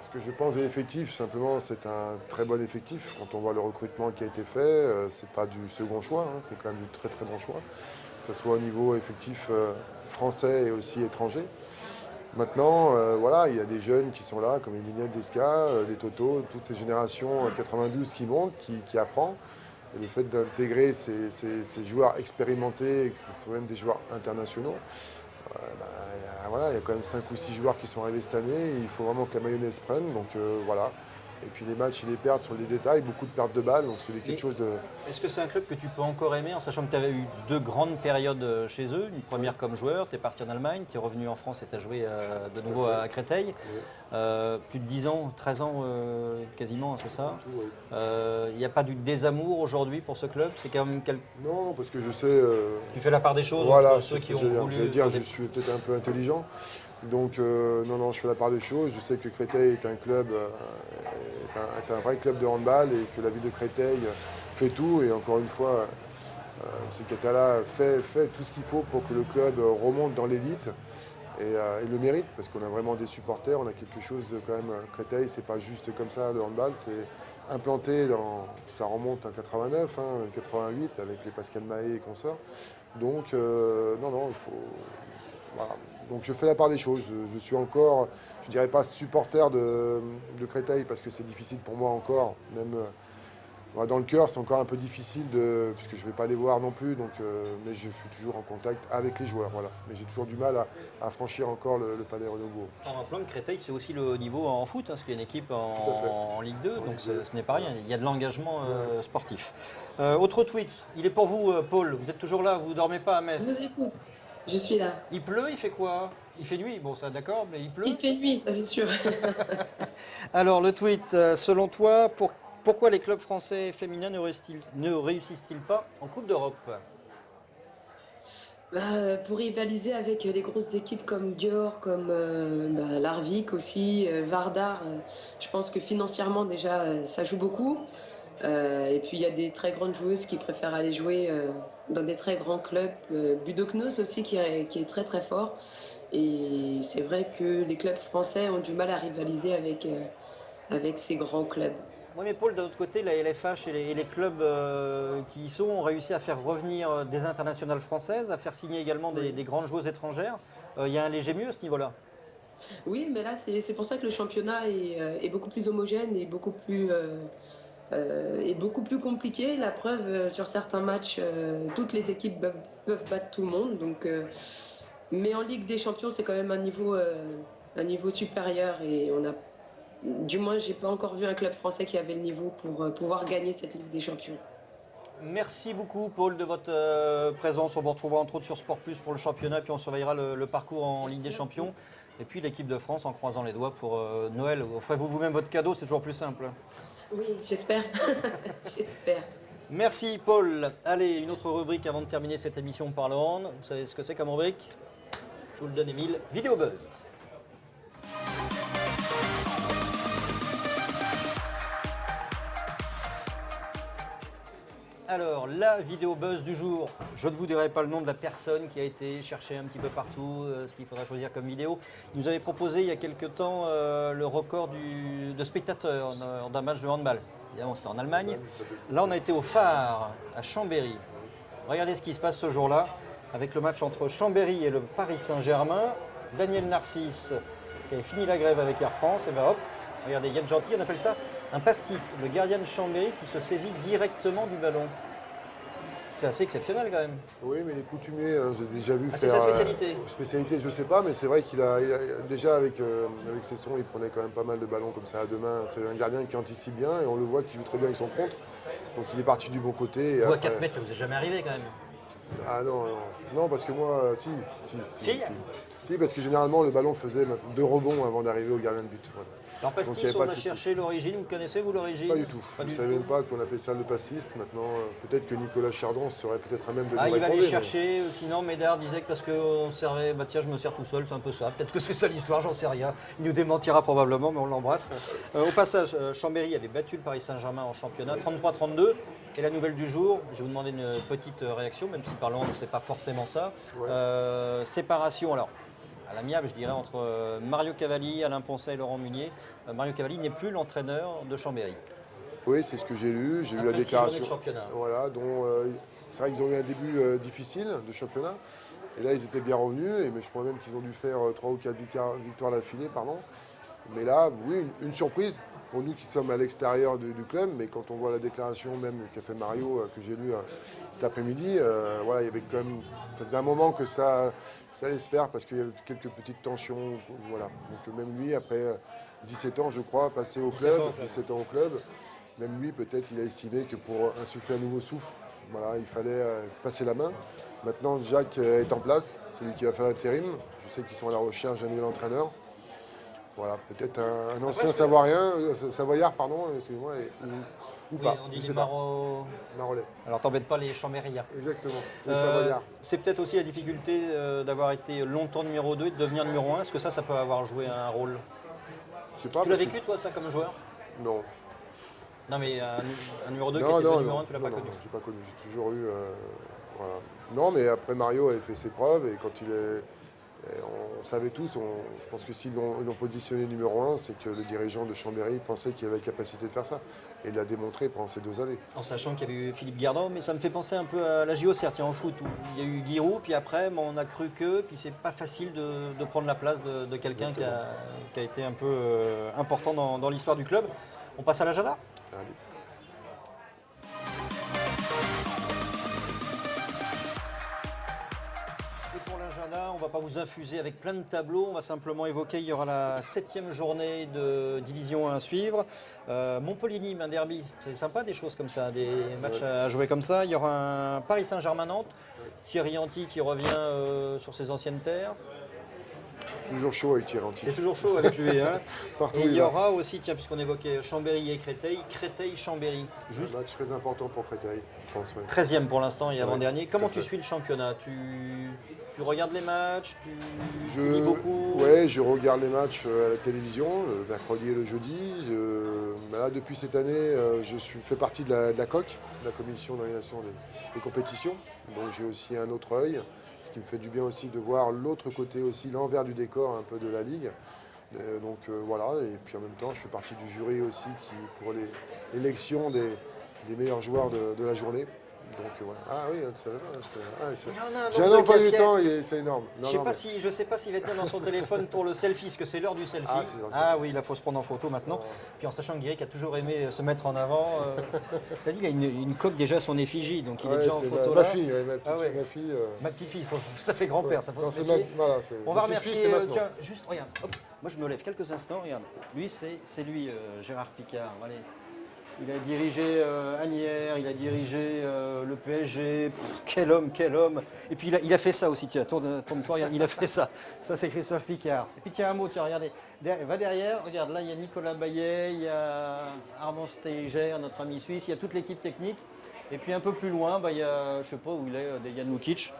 [SPEAKER 3] Ce que je pense de l'effectif, simplement, c'est un très bon effectif. Quand on voit le recrutement qui a été fait, c'est pas du second choix, hein, c'est quand même du très très bon choix. Que ce soit au niveau effectif français et aussi étranger. Maintenant, voilà, il y a des jeunes qui sont là, comme Emilien Desca, les Toto, toutes ces générations 92 qui montent, qui apprennent. Et le fait d'intégrer ces joueurs expérimentés, et que ce sont même des joueurs internationaux, il y a quand même 5 ou 6 joueurs qui sont arrivés cette année. Et il faut vraiment que la mayonnaise prenne. Donc voilà. Et puis les matchs, ils les perdent sur les détails, beaucoup de pertes de balles. Donc c'est quelque chose de...
[SPEAKER 2] Est-ce que c'est un club que tu peux encore aimer, en sachant que tu avais eu 2 grandes périodes chez eux? Une première comme joueur, tu es parti en Allemagne, tu es revenu en France et tu as joué de nouveau à Créteil. Plus de 10 ans, 13 ans quasiment, c'est ça? Il n'y a pas du désamour aujourd'hui pour ce club? C'est quand même
[SPEAKER 3] Non, parce que je sais...
[SPEAKER 2] Tu fais la part des choses
[SPEAKER 3] voilà,
[SPEAKER 2] entre ceux qui ont voulu...
[SPEAKER 3] J'allais dire, je suis peut-être un peu intelligent. Donc non, je fais la part des choses. Je sais que Créteil est un club, est un vrai club de handball et que la ville de Créteil fait tout. Et encore une fois, M. Catala fait tout ce qu'il faut pour que le club remonte dans l'élite. Et il le mérite parce qu'on a vraiment des supporters. On a quelque chose de quand même. Créteil, c'est pas juste comme ça le handball, c'est implanté ça remonte en 89, 88 avec les Pascal Mahé et consorts. Donc non, il faut. Voilà. Donc je fais la part des choses. Je suis encore, je dirais pas supporter de Créteil parce que c'est difficile pour moi encore. Même dans le cœur, c'est encore un peu difficile puisque je ne vais pas les voir non plus. Donc, mais je suis toujours en contact avec les joueurs. Voilà. Mais j'ai toujours du mal à franchir encore le palais Renaud-Bourg.
[SPEAKER 2] En rappelant que Créteil, c'est aussi le haut niveau en foot, parce qu'il y a une équipe en Ligue 2, donc ce n'est pas rien. Il y a de l'engagement sportif. Autre tweet, il est pour vous, Paul. Vous êtes toujours là, vous ne dormez pas à Metz?
[SPEAKER 8] Je vous écoute. Je suis là.
[SPEAKER 2] Il pleut, il fait quoi? Il fait nuit, bon ça d'accord, mais il pleut?
[SPEAKER 8] Il fait nuit, ça c'est sûr.
[SPEAKER 2] Alors le tweet, selon toi, pourquoi les clubs français féminins ne réussissent-ils pas en Coupe d'Europe?
[SPEAKER 8] Pour rivaliser avec les grosses équipes comme Dior, comme Larvik aussi, Vardar, je pense que financièrement déjà ça joue beaucoup. Et puis il y a des très grandes joueuses qui préfèrent aller jouer dans des très grands clubs. Budoknos aussi qui est très très fort. Et c'est vrai que les clubs français ont du mal à rivaliser avec ces grands clubs.
[SPEAKER 2] Oui, mais Paul, d'un autre côté, la LFH et les clubs qui y sont ont réussi à faire revenir des internationales françaises, à faire signer également des grandes joueuses étrangères. Il y a un léger mieux à ce niveau-là.
[SPEAKER 8] Oui, mais là, c'est pour ça que le championnat est beaucoup plus homogène et beaucoup plus compliqué. La preuve, sur certains matchs, toutes les équipes peuvent battre tout le monde. Mais en Ligue des Champions, c'est quand même un niveau supérieur. Et du moins, j'ai pas encore vu un club français qui avait le niveau pour pouvoir gagner cette Ligue des Champions.
[SPEAKER 2] Merci beaucoup, Paul, de votre présence. On vous retrouvera entre autres sur Sport Plus pour le championnat, puis on surveillera le parcours en Ligue des Champions. Et puis l'équipe de France en croisant les doigts pour Noël. Offrez-vous vous-même votre cadeau, c'est toujours plus simple.
[SPEAKER 8] Oui, j'espère. J'espère.
[SPEAKER 2] Merci, Paul. Allez, une autre rubrique avant de terminer cette émission par le hand. Vous savez ce que c'est comme rubrique? Je vous le donne, Émile. Vidéo Buzz. Alors, la vidéo buzz du jour, je ne vous dirai pas le nom de la personne qui a été cherchée un petit peu partout, ce qu'il faudra choisir comme vidéo. Il nous avait proposé il y a quelques temps le record de spectateurs d'un match de handball. Évidemment, c'était en Allemagne. Là, on a été au Phare, à Chambéry. Regardez ce qui se passe ce jour-là, avec le match entre Chambéry et le Paris Saint-Germain. Daniel Narcisse, qui avait fini la grève avec Air France, et ben hop, regardez, Yann Gentil, on appelle ça un pastis, le gardien de Chambéry qui se saisit directement du ballon. C'est assez exceptionnel quand même.
[SPEAKER 3] Oui, mais les coutumiers, j'ai déjà vu faire.
[SPEAKER 2] C'est sa spécialité.
[SPEAKER 3] Spécialité, je ne sais pas, mais c'est vrai qu'il a déjà avec ses sons, il prenait quand même pas mal de ballons comme ça à deux mains. C'est un gardien qui anticipe bien et on le voit qu'il joue très bien avec son contre. Donc il est parti du bon côté.
[SPEAKER 2] Vous à 4 mètres, ça vous est jamais arrivé quand même?
[SPEAKER 3] Ah non, non, parce que moi, si, parce que généralement le ballon faisait 2 rebonds avant d'arriver au gardien de but. Voilà.
[SPEAKER 2] Alors pastis, on a cherché l'origine, vous connaissez vous l'origine?
[SPEAKER 3] Pas du tout. Je ne savais même pas qu'on appelait ça le pastis. Maintenant, peut-être que Nicolas Chardon serait peut-être à même de nous répondre.
[SPEAKER 2] Il va aller chercher, sinon Médard disait que parce qu'on servait, bah tiens je me sers tout seul, c'est un peu ça. Peut-être que c'est ça l'histoire, j'en sais rien. Il nous démentira probablement, mais on l'embrasse. Au passage, Chambéry avait battu le Paris Saint-Germain en championnat, 33-32. Et la nouvelle du jour, je vais vous demander une petite réaction, même si parlant, c'est pas forcément ça. Ouais. Séparation, alors. À l'amiable, je dirais, entre Mario Cavalli, Alain Poncet et Laurent Munier. Mario Cavalli n'est plus l'entraîneur de Chambéry.
[SPEAKER 3] Oui, c'est ce que j'ai lu. J'ai lu la déclaration. De championnat. Voilà, dont c'est vrai qu'ils ont eu un début difficile de championnat. Et là, ils étaient bien revenus. Mais je crois même qu'ils ont dû faire 3 ou 4 victoires d'affilée, pardon. Mais là, oui, une surprise pour nous qui sommes à l'extérieur du club. Mais quand on voit la déclaration même qu'a fait Mario, que j'ai lu cet après-midi, voilà, il y avait quand même. Ça faisait un moment que ça allait se faire parce qu'il y avait quelques petites tensions. Voilà. Donc même lui, après 17 ans, je crois, passé au club, 17 ans au club, même lui, peut-être, il a estimé que pour insuffler un nouveau souffle, voilà, il fallait passer la main. Maintenant, Jacques est en place, c'est lui qui va faire l'intérim. Je sais qu'ils sont à la recherche d'un nouvel entraîneur. Voilà, peut-être un ancien Savoyard, pardon, excusez-moi, ou pas.
[SPEAKER 2] On dit Marolais. Alors t'embêtes pas les Chambériens.
[SPEAKER 3] Exactement, les Savoyards.
[SPEAKER 2] C'est peut-être aussi la difficulté d'avoir été longtemps numéro 2 et de devenir numéro 1. Est-ce que ça peut avoir joué un rôle?
[SPEAKER 3] Je sais pas.
[SPEAKER 2] Tu l'as vécu toi ça comme joueur?
[SPEAKER 3] Non.
[SPEAKER 2] Non mais un numéro 2 qui était numéro 1, tu l'as pas connu?
[SPEAKER 3] Non, j'ai pas connu. J'ai toujours eu... voilà. Non, mais après Mario avait fait ses preuves et quand il est... On savait tous, je pense que s'ils l'ont positionné numéro 1, c'est que le dirigeant de Chambéry pensait qu'il avait la capacité de faire ça. Et il l'a démontré pendant ces 2 années.
[SPEAKER 2] En sachant qu'il y avait eu Philippe Gardon, mais ça me fait penser un peu à la JOCR, tiens, en foot, où il y a eu Giroud, puis après, on a cru que, puis c'est pas facile de prendre la place de quelqu'un qui a été un peu important dans l'histoire du club. On passe à l'agenda?
[SPEAKER 3] Allez.
[SPEAKER 2] On ne va pas vous infuser avec plein de tableaux, on va simplement évoquer, il y aura la 7e journée de Division 1 à suivre. Montpellier-Nîmes, un derby, c'est sympa des choses comme ça, des matchs à jouer comme ça. Il y aura un Paris Saint-Germain-Nantes, Thierry Henty qui revient sur ses anciennes terres.
[SPEAKER 3] Toujours chaud avec Thierry Henty.
[SPEAKER 2] C'est toujours chaud avec lui. Hein.
[SPEAKER 3] Partout
[SPEAKER 2] et il y aura aussi, tiens, puisqu'on évoquait Chambéry et Créteil, Créteil-Chambéry.
[SPEAKER 3] Un match très important pour Créteil, je pense. Ouais.
[SPEAKER 2] 13e pour l'instant et avant-dernier. Comment tu suis le championnat? Tu regardes les matchs, tu lis beaucoup?
[SPEAKER 3] Oui, je regarde les matchs à la télévision, le mercredi et le jeudi. Là, depuis cette année, je fais partie de la COC, la commission d'organisation des compétitions. Donc j'ai aussi un autre œil, ce qui me fait du bien aussi de voir l'autre côté aussi, l'envers du décor un peu de la Ligue. Voilà, et puis en même temps, je fais partie du jury aussi pour l'élection des meilleurs joueurs de la journée. Donc voilà. Ah oui, tu savais pas.
[SPEAKER 2] Non,
[SPEAKER 3] J'ai un emploi du temps, c'est énorme.
[SPEAKER 2] Je ne sais pas s'il va tenir dans son téléphone pour le selfie, parce que c'est l'heure du selfie. Ah oui, il faut se prendre en photo maintenant. Puis en sachant que Guéric a toujours aimé se mettre en avant. C'est-à-dire qu'il a une coque déjà à son effigie, donc il est déjà en photo là.
[SPEAKER 3] Ma fille, ma fille.
[SPEAKER 2] Ma petite fille, ça fait grand-père, ça faut se
[SPEAKER 3] voilà,
[SPEAKER 2] On va remercier, tiens, juste regarde, hop, moi je me lève quelques instants, regarde. Lui, c'est lui, Gérard Piquard. Allez. Il a dirigé Agnières, il a dirigé le PSG. Quel homme, quel homme. Et puis il a fait ça aussi, tiens, tourne-toi, regarde, il a fait ça. Ça, c'est Christophe Piquard. Et puis tiens, un mot, tiens, regardez. Va derrière, regarde, là, il y a Nicolas Baillet, il y a Armand Steiger, notre ami suisse, il y a toute l'équipe technique. Et puis un peu plus loin, il y a, je sais pas où il est, Dejan Lukic.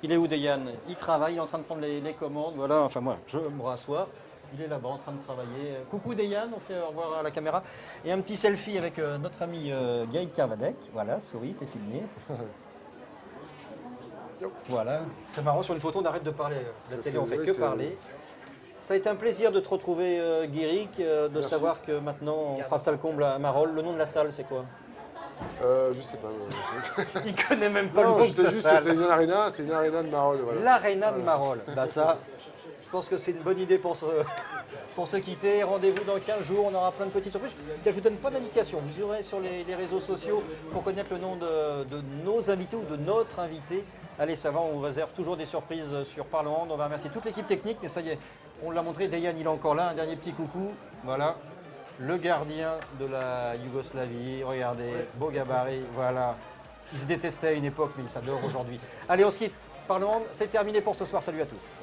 [SPEAKER 2] Il est où, Dejan? Il travaille, il est en train de prendre les commandes. Voilà, enfin moi, je me rassois. Il est là-bas en train de travailler. Coucou Dejan, on fait au revoir à la caméra. Et un petit selfie avec notre ami Gaël Cavadec. Voilà, souris, t'es filmé. Voilà. C'est marrant, sur une photo, on arrête de parler. La télé, on fait que parler. Ça a été un plaisir de te retrouver, Guéric, de savoir que maintenant, on fera salle comble à Marolles. Le nom de la salle, c'est quoi?
[SPEAKER 3] Je sais pas.
[SPEAKER 2] Il connaît même pas le nom
[SPEAKER 3] non,
[SPEAKER 2] de sa
[SPEAKER 3] juste
[SPEAKER 2] salle.
[SPEAKER 3] que c'est une aréna de Marolles. Voilà.
[SPEAKER 2] L'aréna de Marolles. Bah ça, je pense que c'est une bonne idée pour se quitter. Rendez-vous dans 15 jours, on aura plein de petites surprises. Je ne vous donne pas d'indication. Vous aurez sur les réseaux sociaux pour connaître le nom de nos invités ou de notre invité. Allez savoir, on vous réserve toujours des surprises sur Parlons Hand. On va remercier toute l'équipe technique, mais ça y est, on l'a montré, Dejan il est encore là. Un dernier petit coucou. Voilà. Le gardien de la Yougoslavie, regardez, beau gabarit, voilà. Il se détestait à une époque, mais il s'adore aujourd'hui. Allez, on se quitte. Parlons Hand, c'est terminé pour ce soir. Salut à tous.